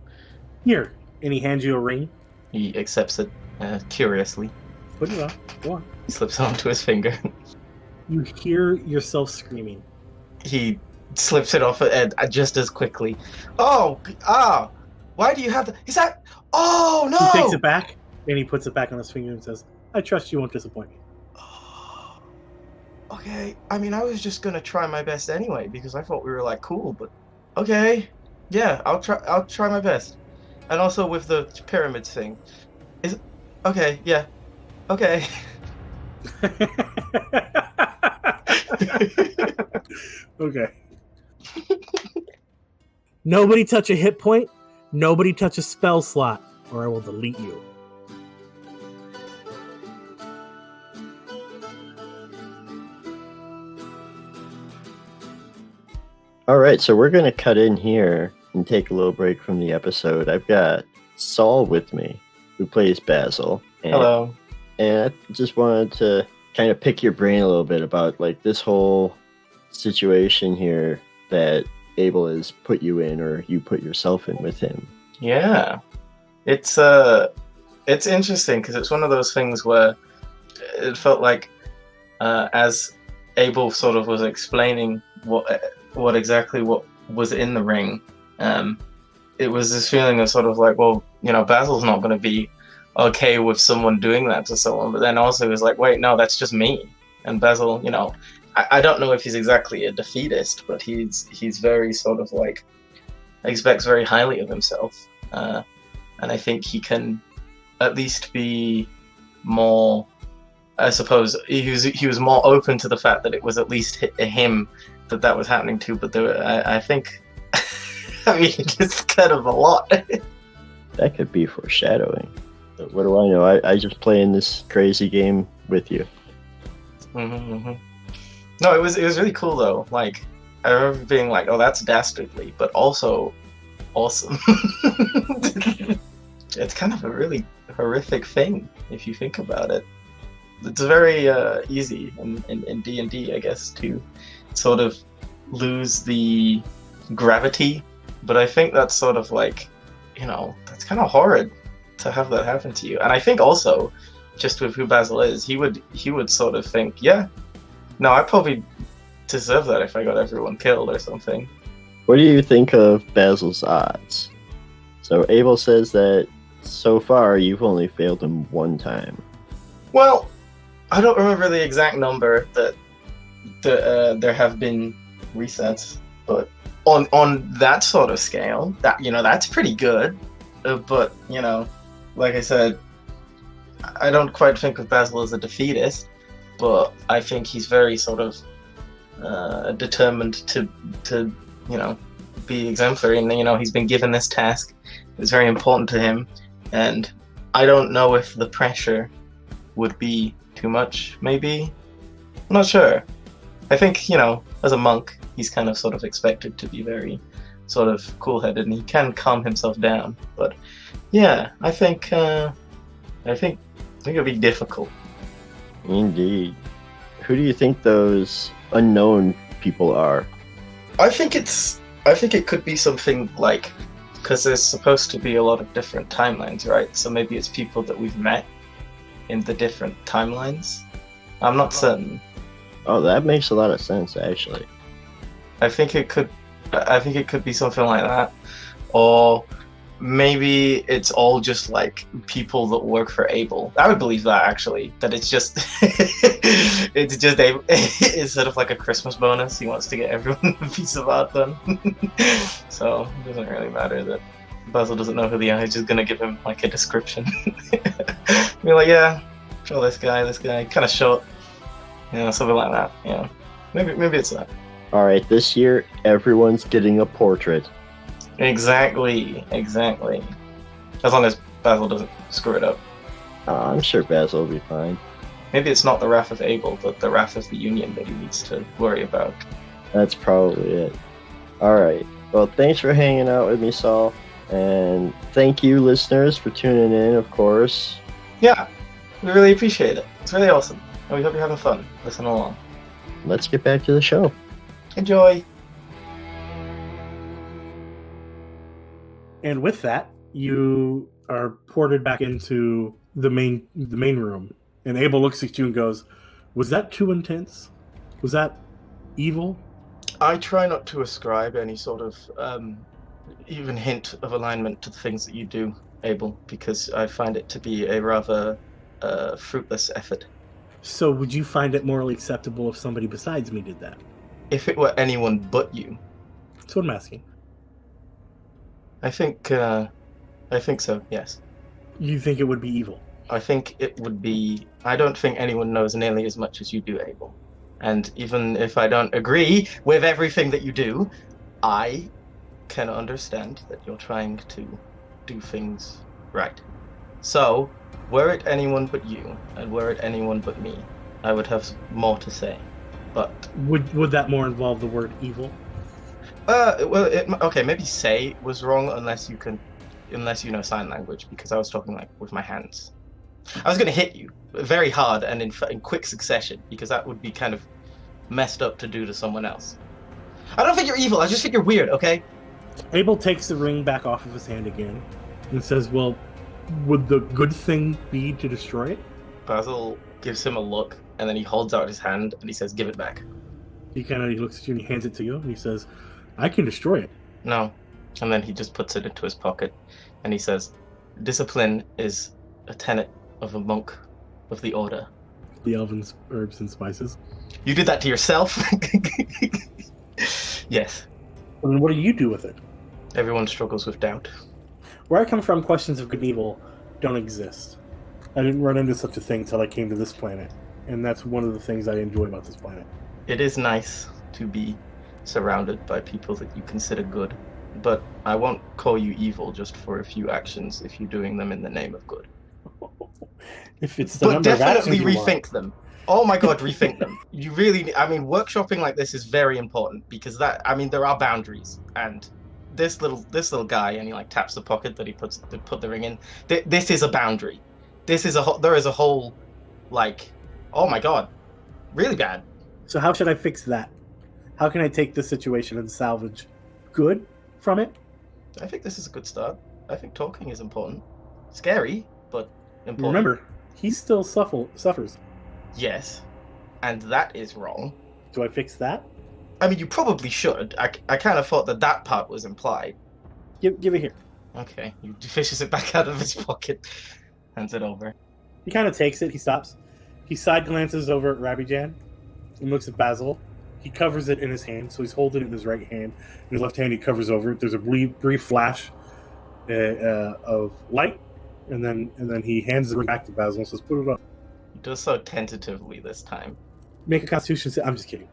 Here, and he hands you a ring. He accepts it curiously. Put it on. Go on. He slips it onto his finger. You hear yourself screaming. He slips it off just as quickly. Why do you have that? Is that? Oh, no! He takes it back, and he puts it back on his finger and says, I trust you won't disappoint me. Okay, I mean, I was just gonna try my best anyway, because I thought we were, like, cool, but... Okay, yeah, I'll try my best. And also with the pyramids thing. Okay, yeah. Okay. Okay. Nobody touch a hit point. Nobody touch a spell slot, or I will delete you. All right, so we're going to cut in here and take a little break from the episode. I've got Saul with me, who plays Basil. Hello. And I just wanted to kind of pick your brain a little bit about like this whole situation here that Abel has put you in, or you put yourself in with him. Yeah. It's interesting because it's one of those things where it felt like as Abel sort of was explaining what exactly was in the ring, it was this feeling of sort of like, well, you know, Basil's not going to be okay with someone doing that to someone, but then also it was like, wait, no, that's just me. And Basil, you know, I don't know if he's exactly a defeatist, but he's very sort of like expects very highly of himself, and I think he can at least be more. I suppose he was more open to the fact that it was at least him that was happening to. But I think, I mean, it's kind of a lot. That could be foreshadowing. But what do I know? I just play in this crazy game with you. Mm-hmm. No, it was really cool though. Like, I remember being like, "Oh, that's dastardly," but also awesome. It's kind of a really horrific thing if you think about it. It's very easy in D&D, I guess, to sort of lose the gravity, but I think that's sort of like, you know, that's kind of horrid to have that happen to you. And I think also, just with who Basil is, he would sort of think, yeah, no, I probably deserve that if I got everyone killed or something. What do you think of Basil's odds? So Abel says that so far you've only failed him one time. Well, I don't remember the exact number that there have been resets, but on that sort of scale, that, you know, that's pretty good. But, you know, like I said, I don't quite think of Basil as a defeatist, but I think he's very sort of determined to be exemplary, and he's been given this task. It's very important to him, and I don't know if the pressure would be too much. Maybe, I'm not sure. I think as a monk, he's kind of sort of expected to be very sort of cool-headed, and he can calm himself down. But yeah, I think it'll be difficult. Indeed. Who do you think those unknown people are? I think it could be something like, because there's supposed to be a lot of different timelines, right? So maybe it's people that we've met in the different timelines. I'm not certain. Oh, that makes a lot of sense, actually. I think it could be something like that, or maybe it's all just like people that work for Abel. I would believe that, actually, that it's just Abel. It's sort of like a Christmas bonus. He wants to get everyone a piece of art done. So it doesn't really matter that Basil doesn't know who they are. He's just gonna give him like a description. Be like, yeah, show this guy, kind of short, something like that. Yeah, maybe it's that. All right, this year everyone's getting a portrait. Exactly. As long as Basil doesn't screw it up. I'm sure Basil will be fine. Maybe it's not the wrath of Abel, but the wrath of the Union that he needs to worry about. That's probably it. All right. Well, thanks for hanging out with me, Saul. And thank you, listeners, for tuning in, of course. Yeah, we really appreciate it. It's really awesome. And we hope you're having fun listening along. Let's get back to the show. Enjoy. And with that, you are ported back into the main room. And Abel looks at you and goes, "Was that too intense? Was that evil?" I try not to ascribe any sort of even hint of alignment to the things that you do, Abel, because I find it to be a rather fruitless effort. So would you find it morally acceptable if somebody besides me did that? If it were anyone but you. That's what I'm asking. I think so, yes. You think it would be evil? I think it would be... I don't think anyone knows nearly as much as you do, Abel. And even if I don't agree with everything that you do, I can understand that you're trying to do things right. So, were it anyone but you, and were it anyone but me, I would have more to say. But... Would that more involve the word evil? Okay, maybe say was wrong unless you know sign language, because I was talking like with my hands. I was going to hit you very hard and in quick succession, because that would be kind of messed up to do to someone else. I don't think you're evil, I just think you're weird, okay? Abel takes the ring back off of his hand again and says, "Well, would the good thing be to destroy it?" Basil gives him a look, and then he holds out his hand and he says, "Give it back." He looks at you and he hands it to you and he says, "I can destroy it." No. And then he just puts it into his pocket and he says, "Discipline is a tenet of a monk of the order." The elven herbs and spices. You did that to yourself? Yes. And then what do you do with it? Everyone struggles with doubt. Where I come from, questions of good and evil don't exist. I didn't run into such a thing until I came to this planet. And that's one of the things I enjoy about this planet. It is nice to be surrounded by people that you consider good, but I won't call you evil just for a few actions if you're doing them in the name of good. If it's the but number definitely of actions rethink them. Oh my god, rethink them. You really, workshopping like this is very important, because there are boundaries, and this little guy, and he like taps the pocket that he put the ring in. This is a boundary. There is a whole, like, oh my god, really bad. So how should I fix that? How can I take this situation and salvage good from it? I think this is a good start. I think talking is important. Scary, but important. Remember, he still suffers. Yes, and that is wrong. Do I fix that? I mean, you probably should. I kind of thought that part was implied. Give it here. Okay, he fishes it back out of his pocket, hands it over. He kind of takes it, he stops. He side glances over at Rabijan and looks at Basil. He covers it in his hand, so he's holding it in his right hand. In his left hand, he covers over it. There's a brief flash of light, and then he hands the ring back to Basil and says, "Put it on." He does so tentatively this time. Make a Constitution save. I'm just kidding.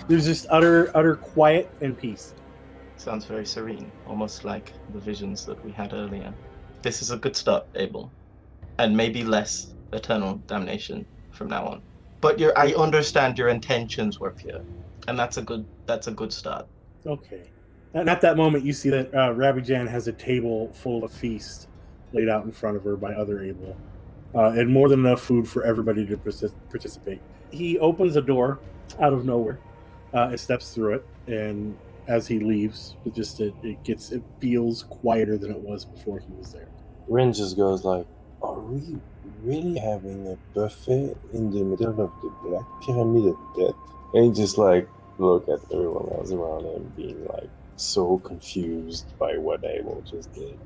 There's just utter quiet and peace. Sounds very serene, almost like the visions that we had earlier. This is a good start, Abel. And maybe less eternal damnation from now on. But I understand your intentions were pure. And that's a good start. Okay. And at that moment, you see that Rabbi Jan has a table full of feast laid out in front of her by other Abel. And more than enough food for everybody to participate. He opens a door out of nowhere and steps through it. And as he leaves, it feels quieter than it was before he was there. Rin just goes like, "Are we really having a buffet in the middle of the Black Pyramid of Death?" And he just like look at everyone else around him, being like so confused by what Abel just did.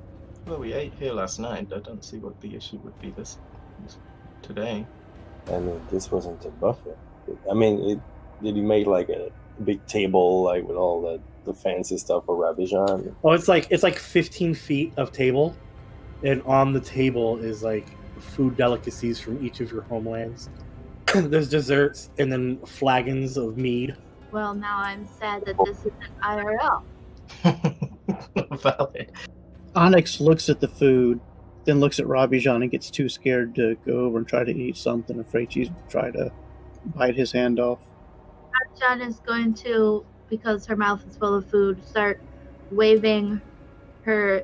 Well, we ate here last night. I don't see what the issue would be today. I mean, this wasn't a buffet. I mean, did he make like a big table like with all the fancy stuff for Rabbi Jean? Oh, it's like 15 feet of table, and on the table is like food delicacies from each of your homelands. There's desserts and then flagons of mead. Well, now I'm sad that this isn't IRL. Valid. Onyx looks at the food, then looks at Robbie Jean and gets too scared to go over and try to eat something, afraid she's try to bite his hand off. John is going to, because her mouth is full of food, start waving her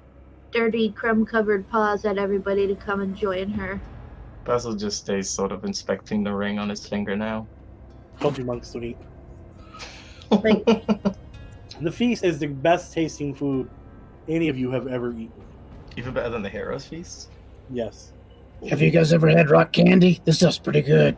dirty, crumb-covered paws at everybody to come and join her. Basil just stays sort of inspecting the ring on his finger now. Told you monks don't eat. Like, The feast is the best tasting food any of you have ever eaten. Even better than the Heroes Feast? Yes. Have you guys ever had rock candy? This stuff's pretty good.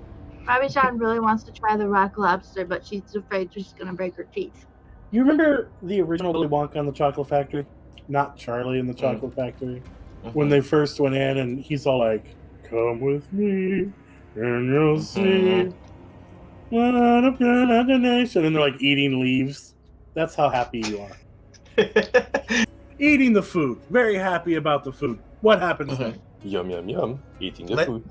Robbie John really wants to try the rock lobster, but she's afraid she's going to break her teeth. You remember the original Willy Wonka in the Chocolate Factory? Not Charlie in the Chocolate Factory. When they first went in and he's all like, "Come with me and you'll see what a imagination." And they're like eating leaves. That's how happy you are. Eating the food. Very happy about the food. What happens then? Yum yum yum. Eating the Let- food.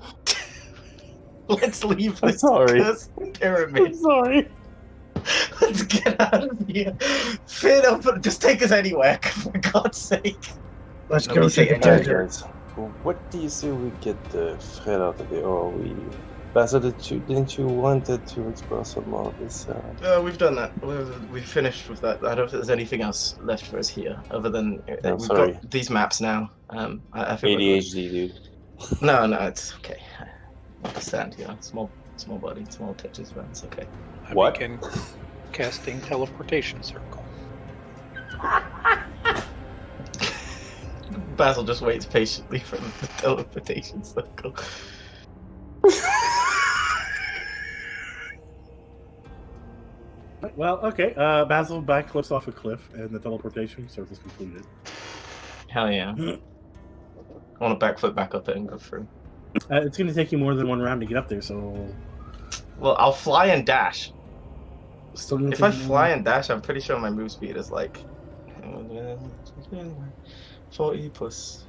Let's leave I'm this sorry. cursed pyramid. I'm sorry. Let's get out of here. Finn, just take us anywhere, for God's sake. Let's Nobody go say to the it. desert. Guys, what do you say we get the Fred out of it? Or we... Basil, didn't you wanted to explore some more of this? We've done that. We've finished with that. I don't think there's anything else left for us here, other than we've sorry. got these maps now. I think ADHD, dude. No, it's okay. I understand, small body, small touches, but it's okay. I What? begin casting teleportation circle. Basil just waits patiently for the teleportation circle. Well, okay. Basil backflips off a cliff and the teleportation circle's completed. Hell yeah. I want to backflip back up it and go through. It's going to take you more than one round to get up there, so... Well, I'll fly and dash. Still gonna If take I you fly and dash, I'm pretty sure my move speed is like 40 plus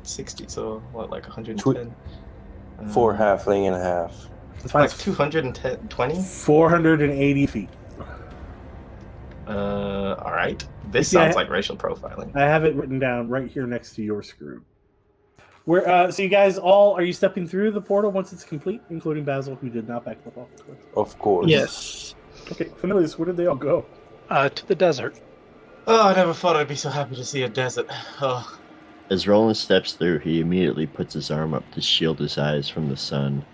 60, so what, like 110? 4 halfling and a half. It's fine. Like 220? 480 feet. Alright. This Yeah, sounds like racial profiling. I have it written down right here next to your screw. Where, so you guys all, are you stepping through the portal once it's complete, including Basil, who did not backflip off the cliff? Of course. Yes. Okay, Finnileas, where did they all go? To the desert. Oh, I never thought I'd be so happy to see a desert. Oh, As Roland steps through, he immediately puts his arm up to shield his eyes from the sun.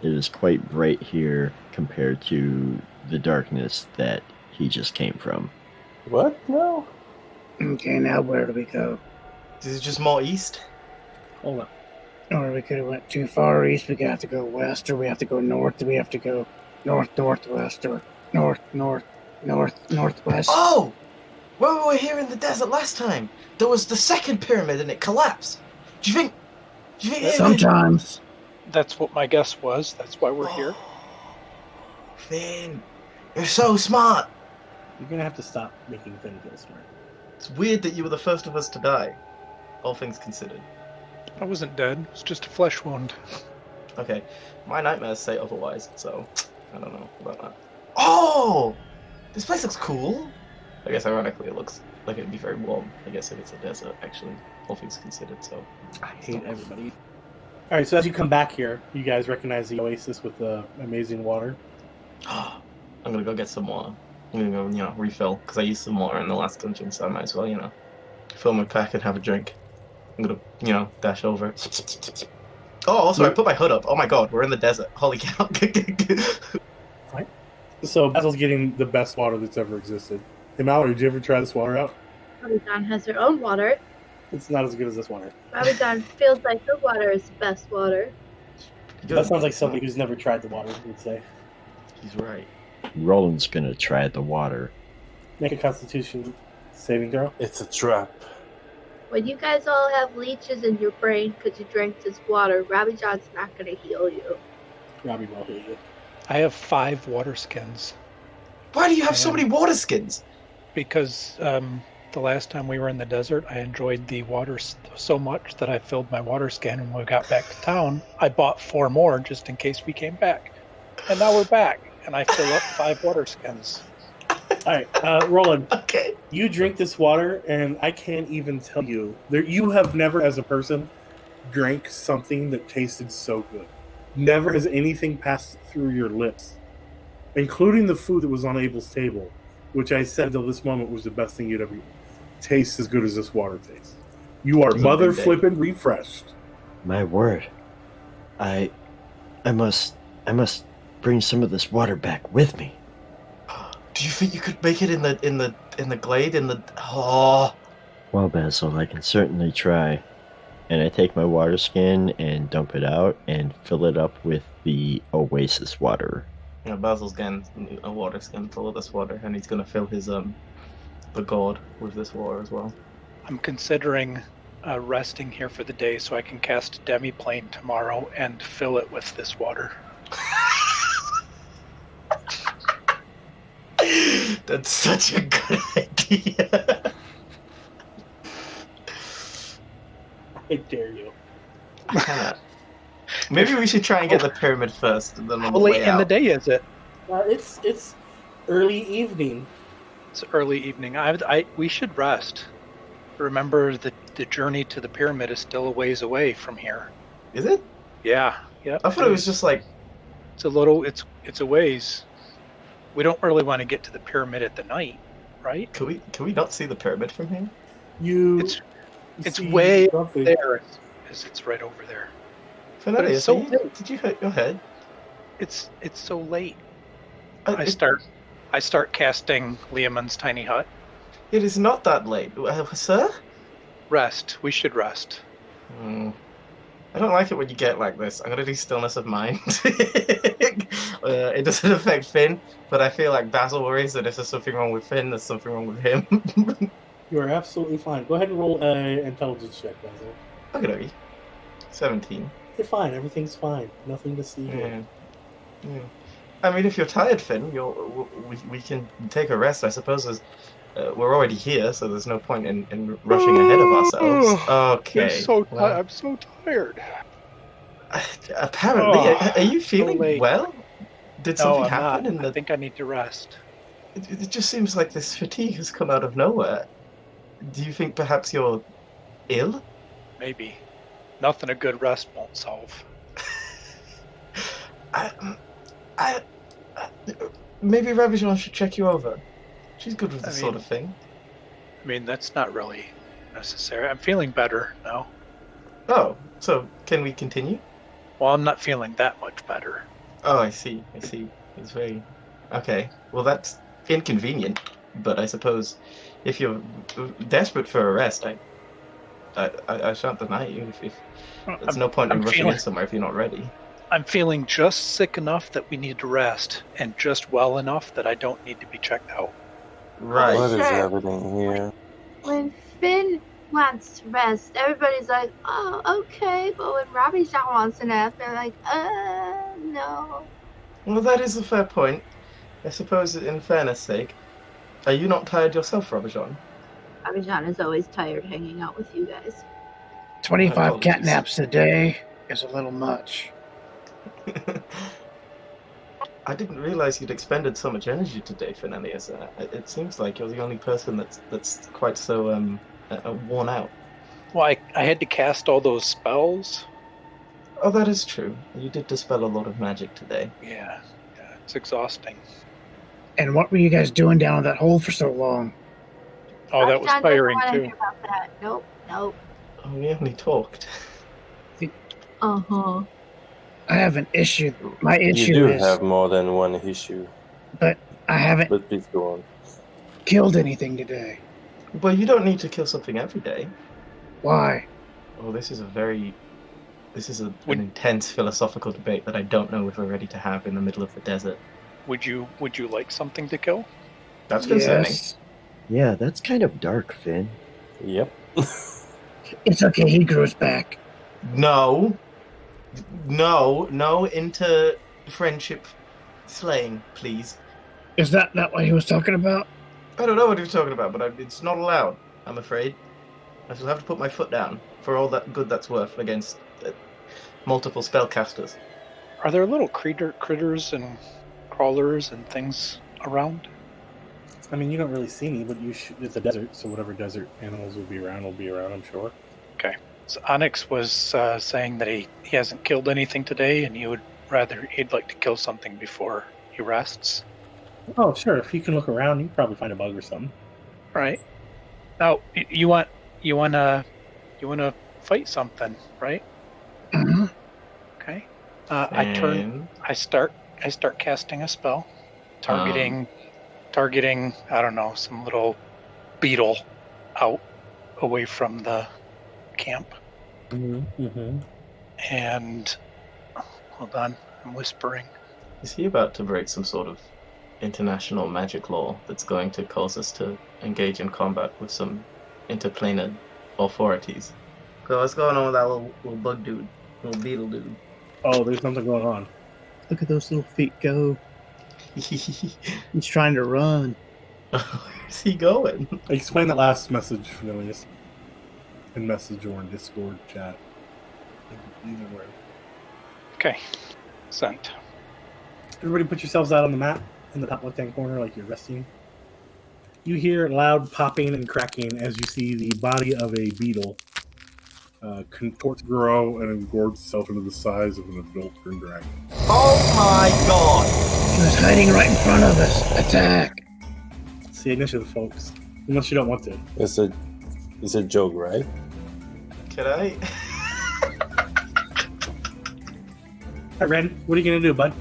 It is quite bright here compared to the darkness that he just came from. What? No. Okay, now where do we go? is it just more east? Hold on. Or we could have went too far east. We have to go west, or we have to go north, or we have to go northwest, or northwest. Oh! When we were here in the desert last time, there was the second pyramid and it collapsed. Do you think it Sometimes. That's what my guess was. That's why we're here. Finn, you're so smart. You're going to have to stop making Finn feel smart. It's weird that you were the first of us to die, all things considered. I wasn't dead. It's just a flesh wound. Okay, my nightmares say otherwise, so I don't know about that. Oh! This place looks cool! I guess ironically it looks like it'd be very warm. I guess if it's a desert, actually, all things considered, so... I hate everybody. All right, so as you come back here, you guys recognize the oasis with the amazing water. I'm gonna go get some water. I'm gonna go, refill, because I used some water in the last dungeon, so I might as well, fill my pack and have a drink. I'm gonna, dash over. Oh, also, I put my hood up. Oh my god, we're in the desert. Holy cow. Right. So Basil's getting the best water that's ever existed. Hey, Mallory, did you ever try this water out? Rabijan has her own water. It's not as good as this water. Rabijan feels like her water is the best water. That sounds like somebody who's never tried the water would say. He's right. Roland's gonna try the water. Make a Constitution saving throw. It's a trap. When you guys all have leeches in your brain because you drank this water, Rabijan's not going to heal you. Robbie will heal you. I have 5 water skins. Why do you have so many water skins? Because the last time we were in the desert, I enjoyed the water so much that I filled my water skin, and when we got back to town, I bought 4 more just in case we came back. And now we're back, and I fill up 5 water skins. All right, Roland. Okay. You drink this water, and I can't even tell you. You have never, as a person, drank something that tasted so good. Never has anything passed through your lips, including the food that was on Abel's table, which I said till this moment was the best thing you'd ever eaten. Tastes as good as this water tastes. You are mother flippin' refreshed. My word. I must bring some of this water back with me. Do you think you could make it in the glade Oh. Well, Basil, I can certainly try. And I take my water skin and dump it out and fill it up with the oasis water. Basil's getting a water skin full of this water, and he's gonna fill his the gourd with this water as well. I'm considering resting here for the day so I can cast Demiplane tomorrow and fill it with this water. That's such a good idea. I dare you. Maybe we should try and get the pyramid first, and then How late in the day is it? It's early evening. It's early evening. We should rest. Remember, the journey to the pyramid is still a ways away from here. Is it? Yeah. I thought it was just like... It's a ways. We don't really want to get to the pyramid at the night, right? Can we not see the pyramid from here? It's way up there. It's right over there. Finnileas, did you hurt your head? It's so late. I start casting Liamon's tiny hut. It is not that late, sir. Rest. We should rest. I don't like it when you get like this. I'm gonna do stillness of mind. It doesn't affect Finn, but I feel like Basil worries that if there's something wrong with Finn, there's something wrong with him. You are absolutely fine. Go ahead and roll an intelligence check, Basil. Okay. 17. You're fine. Everything's fine. Nothing to see here. Yeah. I mean, if you're tired, Finn, we can take a rest. I suppose we're already here, so there's no point in rushing ahead of ourselves. Okay. I'm so tired. Apparently, are you feeling well? Did something happen? I think I need to rest. It just seems like this fatigue has come out of nowhere. Do you think perhaps you're ill? Maybe. Nothing a good rest won't solve. Maybe Rabijan should check you over. She's good with this sort of thing. I mean, that's not really necessary. I'm feeling better now. Oh, so can we continue? Well, I'm not feeling that much better. Oh, I see. It's very... Okay, well that's inconvenient, but I suppose if you're desperate for a rest, I shan't deny you. If there's no point in rushing in somewhere if you're not ready. I'm feeling just sick enough that we need to rest, and just well enough that I don't need to be checked out. Right. What is happening here? When Finn wants to rest, everybody's like, oh, okay. But when Rabijan wants to nap, they're like, no. Well, that is a fair point. I suppose, in fairness' sake, are you not tired yourself, Rabijan? Rabijan is always tired hanging out with you guys. 25 cat naps a day is a little much. I didn't realize you'd expended so much energy today, Finnileas. It seems like you're the only person that's quite so worn out. Well, I had to cast all those spells. Oh, that is true. You did dispel a lot of magic today. Yeah, it's exhausting. And what were you guys doing down in that hole for so long? Oh, that was John doesn't firing wanna too. hear about that. Nope. Oh, we only talked. Uh-huh. I have an issue. My You issue do is, have more than one issue, but I haven't but please go on. killed anything today. Well, you don't need to kill something every day. Why? Oh, this is an intense philosophical debate that I don't know if we're ready to have in the middle of the desert. Would you like something to kill? That's concerning. Yes. Yeah, that's kind of dark, Finn. Yep. It's okay. He grows back. No into friendship slaying, please. Is that not what he was talking about? I don't know what he was talking about, but it's not allowed, I'm afraid. I shall have to put my foot down for all that good that's worth against multiple spellcasters. Are there little critters and crawlers and things around? I mean, you don't really see me, but it's a desert, so whatever desert animals will be around, I'm sure. Okay. So Onyx was saying that he hasn't killed anything today, and he'd like to kill something before he rests. Oh, sure. If you can look around, you can probably find a bug or something. Right. Now you wanna fight something, right? Mhm. Okay. I start casting a spell, targeting I don't know, some little beetle out away from the camp. Mm-hmm. And hold on, I'm whispering. Is he about to break some sort of international magic law that's going to cause us to engage in combat with some interplanar authorities? So what's going on with that little bug dude, little beetle dude? Oh, there's something going on. Look at those little feet go. He's trying to run. Where's he going? Explain that last message, Finnileas. In message or in Discord chat. Either way. Okay, sent. Everybody put yourselves out on the map in the top left-hand corner like you're resting. You hear loud popping and cracking as you see the body of a beetle contort, grow, and engorge itself into the size of an adult green dragon. Oh my god! He was hiding right in front of us. Attack! It's the initiative, folks. Unless you don't want to. It's a joke, right? Can I? Alright, Ren, what are you going to do, bud?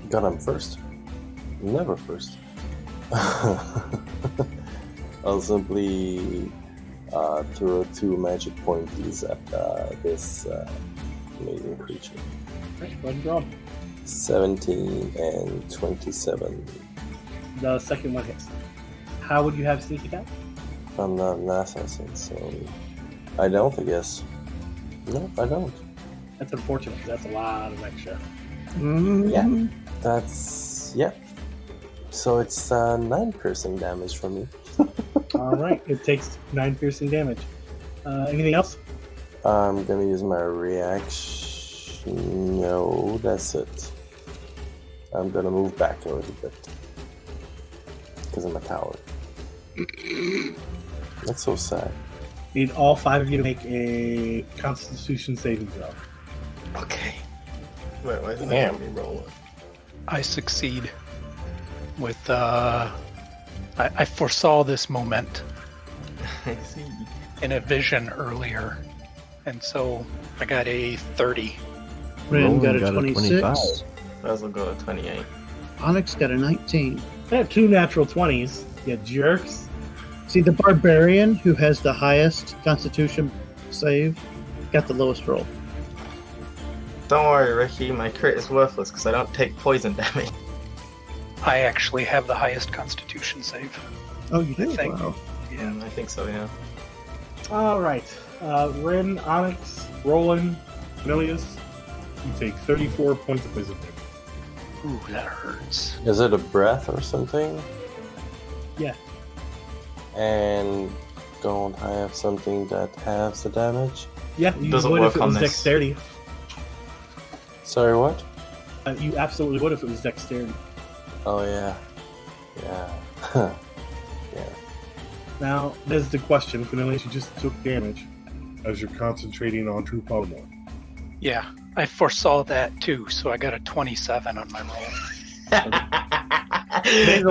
God, I'm first. Never first. I'll simply throw 2 magic pointies at this amazing creature. Alright, go ahead and draw. 17 and 27. The second one hits. How would you have sneak attack? I'm not an assassin, so I don't, I guess. No, I don't. That's unfortunate, because that's a lot of extra. Yeah, that's... yeah. So it's 9 piercing damage from me. Alright, it takes 9 piercing damage. Anything else? I'm gonna use my reaction. No, that's it. I'm gonna move back a little bit. Because I'm a coward. That's so sad. Need all 5 of you to make a Constitution saving throw. Okay. Wait, why isn't Damn. it me rolling? I succeed with I foresaw this moment I see. in a vision earlier, and so I got a 30. Ren got a Roland 26. Basil got a 28. Onyx got a 19. I have 2 natural 20s. You jerks. See, the barbarian who has the highest Constitution save got the lowest roll. Don't worry, Ricky, my crit is worthless because I don't take poison damage. I actually have the highest Constitution save. Oh, you do? I think. Wow. Yeah. I think so, yeah. Alright. Ren, Onyx, Roland, Finnileas. You take 34 points of poison damage. Ooh, that hurts. Is it a breath or something? Yeah. And don't I have something that halves the damage? Yeah, you Doesn't would work if it on was this. dexterity. Sorry, what? You absolutely would if it was dexterity. Oh yeah. Yeah. Yeah. Now, there's the question. Finnileas, you just took damage. As you're concentrating on true polymorph. Yeah, I foresaw that too, so I got a 27 on my roll.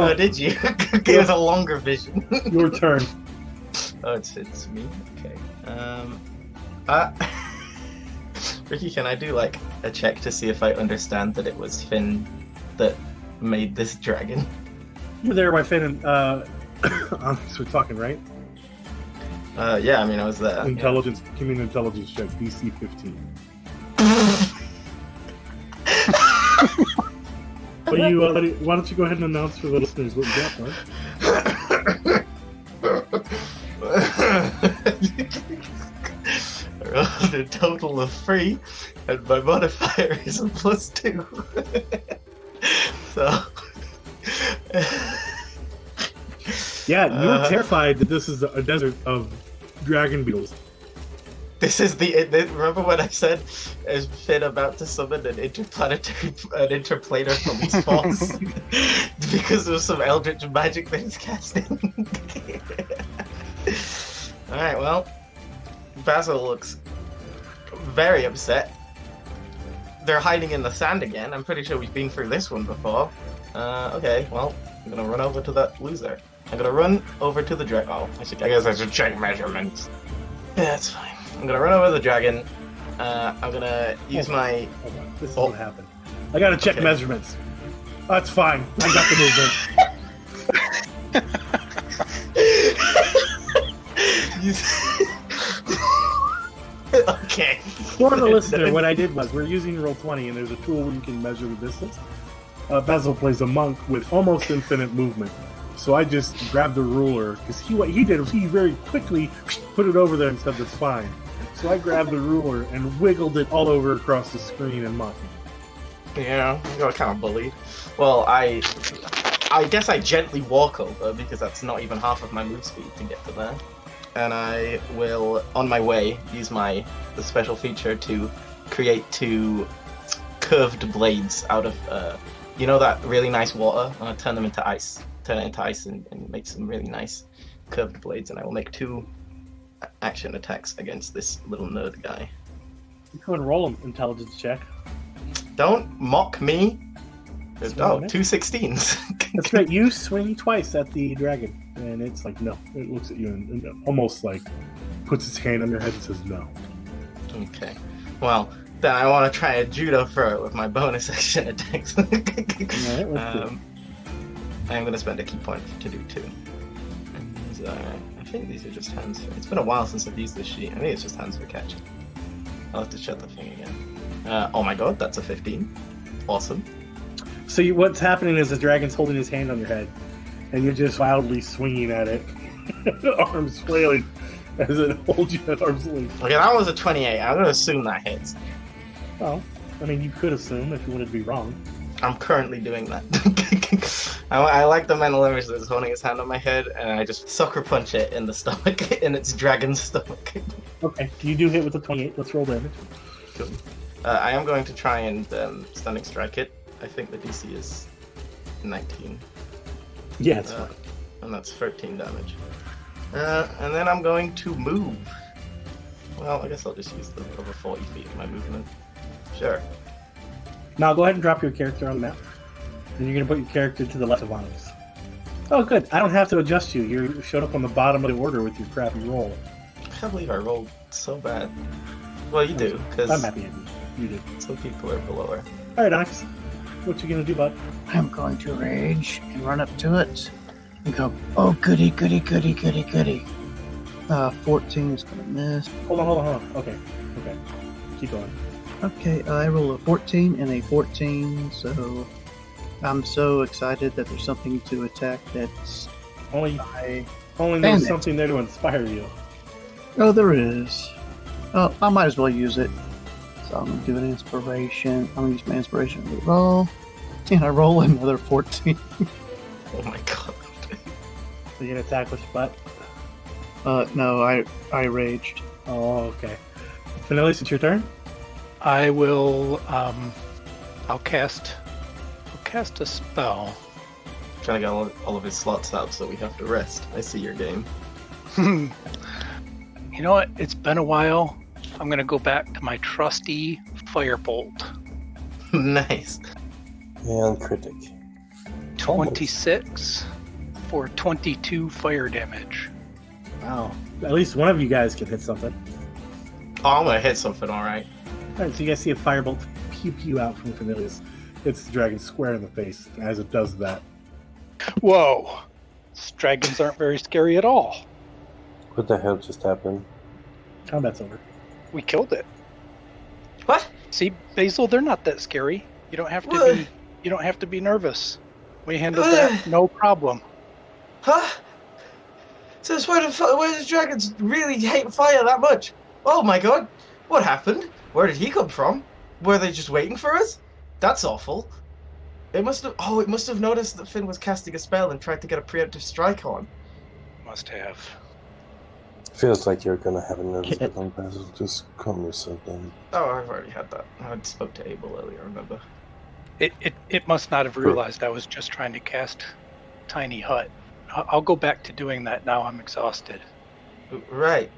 Oh, did you? Give us a longer vision. Your turn. Oh, it's me? Okay. Ricky, can I do like a check to see if I understand that it was Finn that made this dragon? You were there by Finn and Onyx were talking, right? Yeah, I mean, I was there. Intelligence, give me an intelligence check, DC 15. But you, why don't you go ahead and announce for the listeners what you got, I rolled a total of 3, and my modifier is a +2. So. Yeah, you were terrified that this is a desert of dragon beetles. This is remember when I said, is Finn about to summon an interplanar police force? Because of some eldritch magic that he's casting. Alright, well, Basil looks very upset. They're hiding in the sand again. I'm pretty sure we've been through this one before. Okay, well, I'm gonna run over to that loser. I'm gonna run over to the dragon. Oh, I guess I should check measurements. Yeah, that's fine. I'm gonna run over the dragon. I'm gonna use my. Hold on. This is what happened. I gotta check measurements. That's fine. I got the movement. Okay. For the listener, what I did was we're using Roll20, and there's a tool where you can measure the distance. Basil plays a monk with almost infinite movement. So I just grabbed the ruler, because what he did was he very quickly put it over there and said that's fine. So I grabbed the ruler and wiggled it all over across the screen and mocked him. Yeah, I got kind of bullied. Well, I guess I gently walk over, because that's not even half of my move speed to get to there. And I will, on my way, use the special feature to create 2 curved blades out of, that really nice water? I'm going to turn them into ice. Turn it into ice and make some really nice curved blades, and I will make 2 action attacks against this little nerd guy. Go and roll an intelligence check. Don't mock me. 2 16s. That's right. You swing twice at the dragon, and it's like no. It looks at you and almost like puts its hand on your head and says no. Okay. Well, then I want to try a judo throw with my bonus action attacks. Alright, let's do it. I'm going to spend a key point to do 2. And, I think these are just hands. It's been a while since I've used this sheet. I think it's just hands for catching. I'll have to shut the thing again. Oh my god, that's a 15. Awesome. So what's happening is the dragon's holding his hand on your head, and you're just wildly swinging at it, arms flailing as it holds you at arm's length. Okay, that was a 28. I'm going to assume that hits. Well, I mean, you could assume if you wanted to be wrong. I'm currently doing that. I like the mental image that it's holding his hand on my head, and I just sucker punch it in the stomach, in its dragon's stomach. Okay, you do hit with a 28. Let's roll damage. Cool. I am going to try and stunning strike it. I think the DC is 19. Yeah, it's fine. And that's 13 damage. And then I'm going to move. Well, I guess I'll just use the over 40 feet of my movement. Sure. Now go ahead and drop your character on the map. And you're going to put your character to the left of Onyx. Oh, good. I don't have to adjust you. You showed up on the bottom of the order with your crappy roll. I can't believe I rolled so bad. Well, you do, because I'm happy you did. Some people are below her. All right, Onyx. What you going to do, bud? I'm going to rage and run up to it and go, oh, goody, goody, goody, goody, goody. 14 is going to miss. Hold on. Okay. Keep going. Okay, I roll a 14 and a 14, so I'm so excited that there's something to attack that's... Only there's something there to inspire you. Oh, there is. Oh, I might as well use it. So I'm going to do an inspiration. I'm going to use my inspiration to roll. And I roll another 14. Oh my god. So you're going to attack with your butt? No, I raged. Oh, okay. Finnileas, it's your turn? I will I'll cast a spell. Trying to get all of his slots out so we have to rest. I see your game. You know what? It's been a while. I'm gonna go back to my trusty firebolt. Nice. And critic. 26 for 22 fire damage. Wow. At least one of you guys can hit something. Oh, I'm gonna hit something, alright. Alright, so you guys see a firebolt pew out from Finnileas. Hits the dragon square in the face. And as it does that, Whoa! Dragons aren't very scary at all. What the hell just happened? combat's over. We killed it. What? See, Basil, they're not that scary. You don't have to What? be. You don't have to be nervous. We handled that no problem. Huh? So why does dragons really hate fire that much? Oh my god. What happened? Where did he come from? Were they just waiting for us? That's awful. It must have noticed that Finn was casting a spell and tried to get a preemptive strike on. Must have. Feels like you're gonna have a nervous Can't- breakdown, Basil. Just calm yourself down. Oh, I've already had that. I spoke to Abel earlier, remember? It must not have realized I was just trying to cast Tiny Hut. I'll go back to doing that now. I'm exhausted. Right.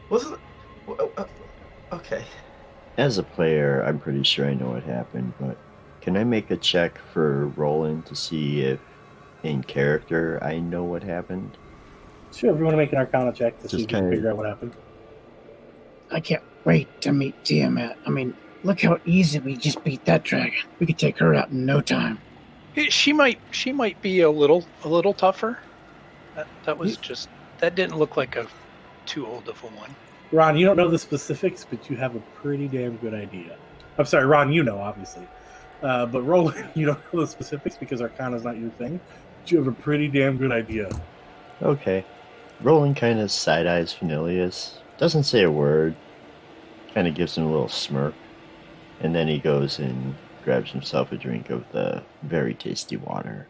Wasn't... Okay. As a player, I'm pretty sure I know what happened, but can I make a check for Roland to see if, in character, I know what happened? Sure, if you want to make an Arcana check to see Just if you can kinda- figure out what happened. I can't wait to meet Tiamat. I mean, look how easy we just beat that dragon. We could take her out in no time. She might be a little tougher. That didn't look like a too old of a one. Ron, you don't know the specifics, but you have a pretty damn good idea. I'm sorry, Ron, you know, obviously. But Roland, you don't know the specifics because Arcana's not your thing. But you have a pretty damn good idea. Okay. Roland kind of side-eyes Finnileas. Doesn't say a word. Kind of gives him a little smirk. And then he goes and grabs himself a drink of the very tasty water.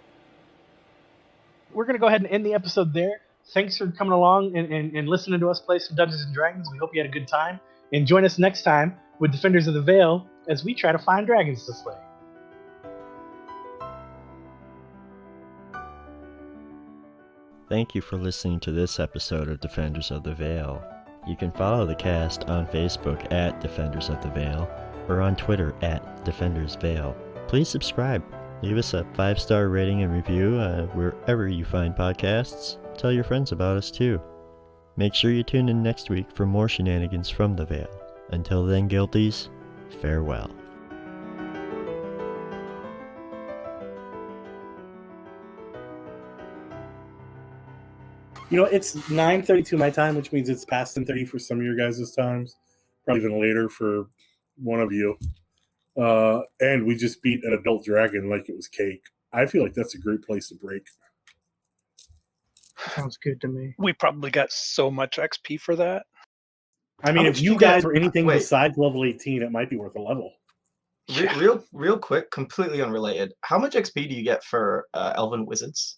We're going to go ahead and end the episode there. Thanks for coming along and listening to us play some Dungeons & Dragons. We hope you had a good time. And join us next time with Defenders of the Veil as we try to find dragons to slay. Thank you for listening to this episode of Defenders of the Veil. You can follow the cast on Facebook at Defenders of the Veil or on Twitter at Defenders Veil. Please subscribe. Leave us a 5-star rating and review wherever you find podcasts. Tell your friends about us too. Make sure you tune in next week for more shenanigans from the Veil. Until then, guilties, farewell. You know, it's 9:32 my time, which means it's past 10:30 for some of your guys' times. Probably even later for one of you. And we just beat an adult dragon like it was cake. I feel like that's a great place to break. Sounds good to me. We probably got so much XP for that. I mean, How if much you did you guys get? were anything Wait. besides level 18, it might be worth a level. Real quick, completely unrelated. How much XP do you get for Elven Wizards?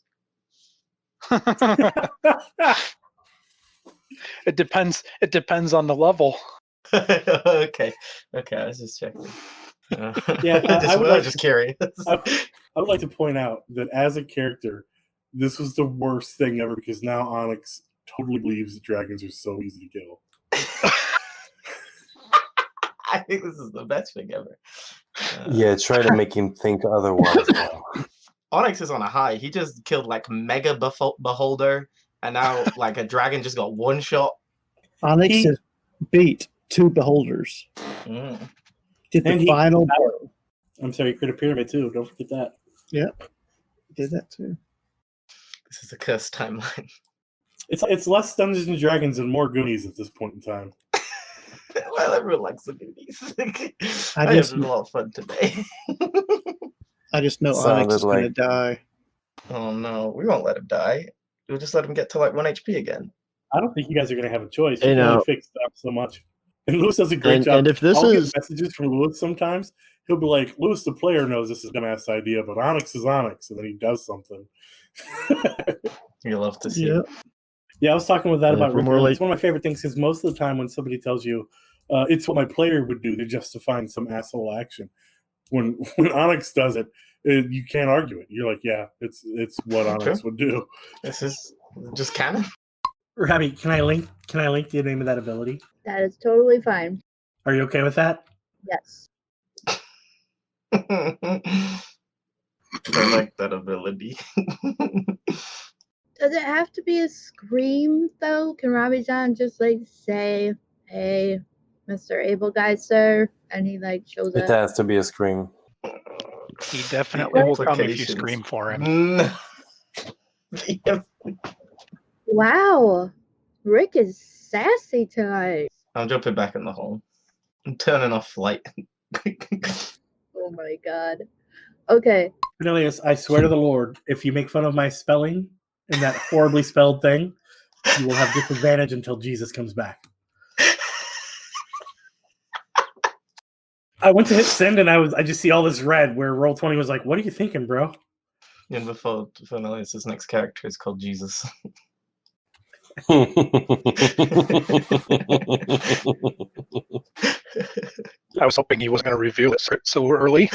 It depends. It depends on the level. Okay, I was just checking. Yeah, I would I'm like just to- curious. I would like to point out that as a character, this was the worst thing ever because now Onyx totally believes that dragons are so easy to kill. I think this is the best thing ever. Yeah, try to make him think otherwise. Onyx is on a high. He just killed like Mega Beholder, and now like a dragon just got one shot. Onyx He- has beat 2 beholders. Mm. Did the And he- final blow. I'm sorry, Crit a Pyramid too. Don't forget that. Did that too. This is a cursed timeline. It's less Dungeons and Dragons and more Goonies at this point in time. Well, everyone likes the movies. I I just- had a lot of fun today. I just know Sounded Onyx is going to like- die. Oh no, we won't let him die. We'll just let him get to like 1 HP again. I don't think you guys are going to have a choice. Hey, You can now- only fix stuff so much. And Lewis does a great And- job. and if this I'll is- get messages from Lewis sometimes, he'll be like, Lewis, the player, knows this is a dumbass idea, but Onyx is Onyx, and then he does something. You love to see. Yeah. Yeah, I was talking with that And about if we're Rick. more earlier. like- It's one of my favorite things because most of the time when somebody tells you it's what my player would do, they're justifying some asshole action. when Onyx does it, you can't argue it. You're like, yeah, it's what Onyx would do. This is just canon. Rabbi, can I link the name of that ability? That is totally fine. Are you okay with that? Yes. I like that ability. Does it have to be a scream though? Can Robbie John just like say, "Hey, Mr. Able Guy, sir," and he like shows It up? has to be a scream. He definitely will come if you Implications. scream for him. No. Wow, Rick is sassy tonight. I'm jumping back in the hole. I'm turning off flight. Oh my god. Okay. Finnileas, I swear to the Lord, if you make fun of my spelling and that horribly spelled thing, you will have disadvantage until Jesus comes back. I went to hit send and I just see all this red where Roll20 was like, what are you thinking, bro? And before Finnileas' next character is called Jesus. I was hoping he wasn't going to reveal it so early.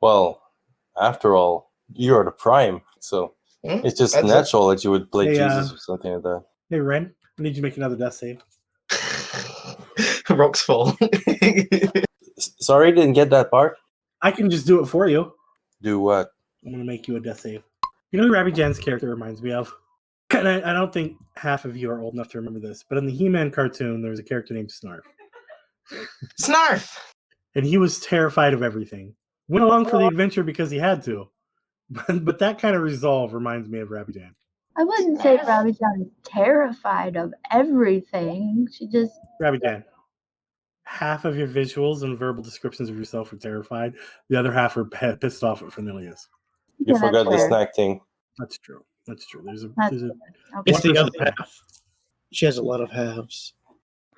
Well, after all, you're the Prime, so it's just natural that you would play Jesus or something like that. Hey, Ren, I need you to make another death save. Rocks fall. Sorry, didn't get that part. I can just do it for you. Do what? I'm going to make you a death save. You know who Rabbi Jan's character reminds me of? And I don't think half of you are old enough to remember this, but in the He-Man cartoon, there was a character named Snarf. Snarf! And he was terrified of everything. Went along for the adventure because he had to. But that kind of resolve reminds me of Rabbi Jan. I wouldn't say Robbie John is terrified of everything. She just... Rabbi Jan, half of your visuals and verbal descriptions of yourself are terrified. The other half are pissed off at Finnileas. You forgot the snack thing. That's true. There's a It's the other half. She has a lot of halves.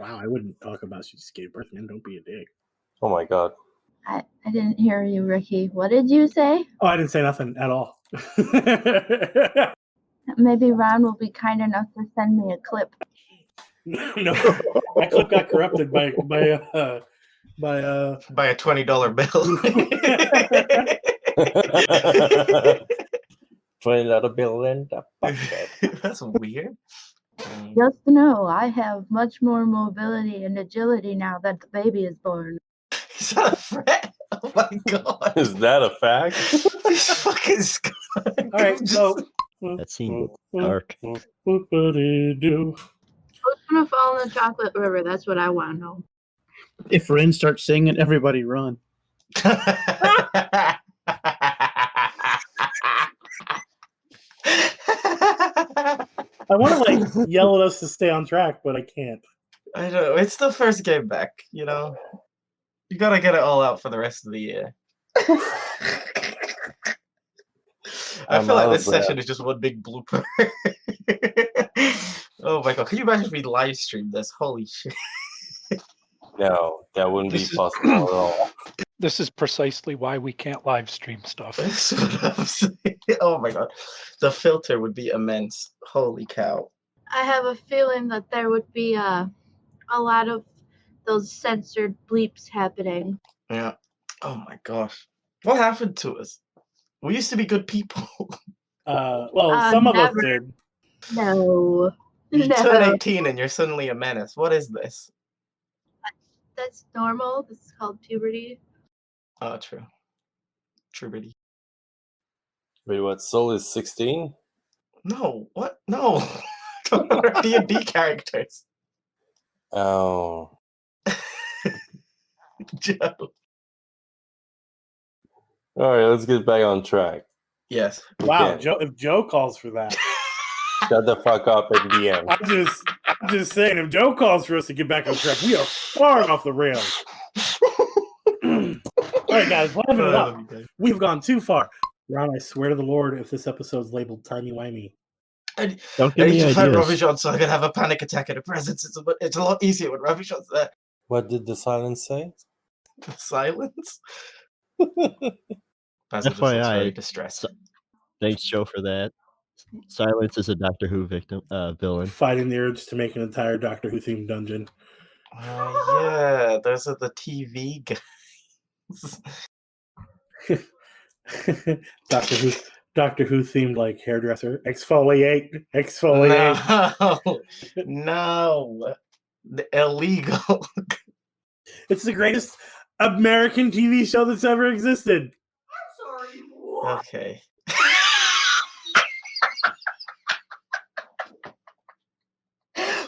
Wow, I wouldn't talk about she just gave birth, man. Don't be a dick. Oh my god. I didn't hear you, Ricky. What did you say? Oh, I didn't say nothing at all. Maybe Ron will be kind enough to send me a clip. No, that clip got corrupted by a $20 bill. $20 bill in the pocket. That's weird. Just to know, I have much more mobility and agility now that the baby is born. Is that a threat? Oh my god. Is that a fact? This fucking Scott. All right, so That scene was dark. What would he do? Who's gonna fall in the chocolate river? That's what I want to know. If Ren starts singing, everybody run. I want to yell at us to stay on track, but I can't. I know. It's the first game back, you know? You gotta get it all out for the rest of the year. I feel like this session is just one big blooper. Oh my god. Can you imagine if we live streamed this? Holy shit. No, that wouldn't be possible at all. This is precisely why we can't live stream stuff. That's what I'm saying. Oh my god. The filter would be immense. Holy cow. I have a feeling that there would be a lot of those censored bleeps happening. Yeah. Oh my gosh. What happened to us? We used to be good people. Some of us did. No. You turn 18 and you're suddenly a menace. What is this? That's normal. This is called puberty. Oh, true. Puberty. Wait, what? Soul is 16? No. What? No. Don't know our D&D characters. Oh. Joe. All right, let's get back on track. Yes. Wow, Okay. Joe, if Joe calls for that. Shut the fuck up at the end. I'm just saying, if Joe calls for us to get back on track, we are far off the rails. All right, guys, liven it up. We've gone too far. Ron, I swear to the Lord, if this episode's labeled timey-wimey. Don't give me just had ideas. Ravichon so I could have a panic attack at a presence. It's a lot easier when Ravichon's there. What did the silence say? The silence? Basil just looks very FYI, distressed. Thanks, Joe, for that. Silence is a Doctor Who villain. Fighting the urge to make an entire Doctor Who themed dungeon. Yeah, those are the TV guys. Doctor Who themed like hairdresser. Exfoliate. No, illegal. It's the greatest American TV show that's ever existed. Okay.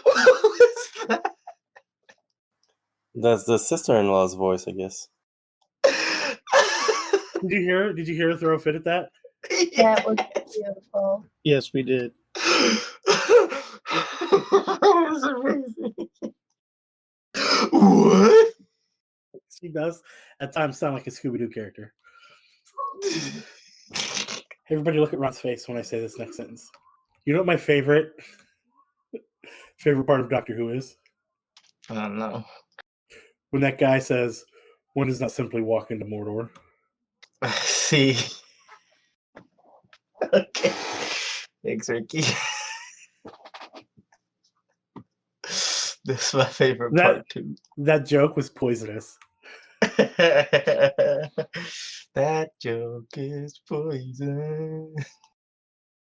What was that? That's the sister-in-law's voice, I guess. Did you hear? Did you hear her throw a fit at that? That was beautiful. Yes, we did. That was amazing. What? She does at times sound like a Scooby-Doo character. Everybody look at Ron's face when I say this next sentence. You know what my favorite part of Doctor Who is? I don't know. When that guy says, one does not simply walk into Mordor. See. Okay. Thanks, Ricky. This is my favorite part too. That joke was poisonous. That joke is poison.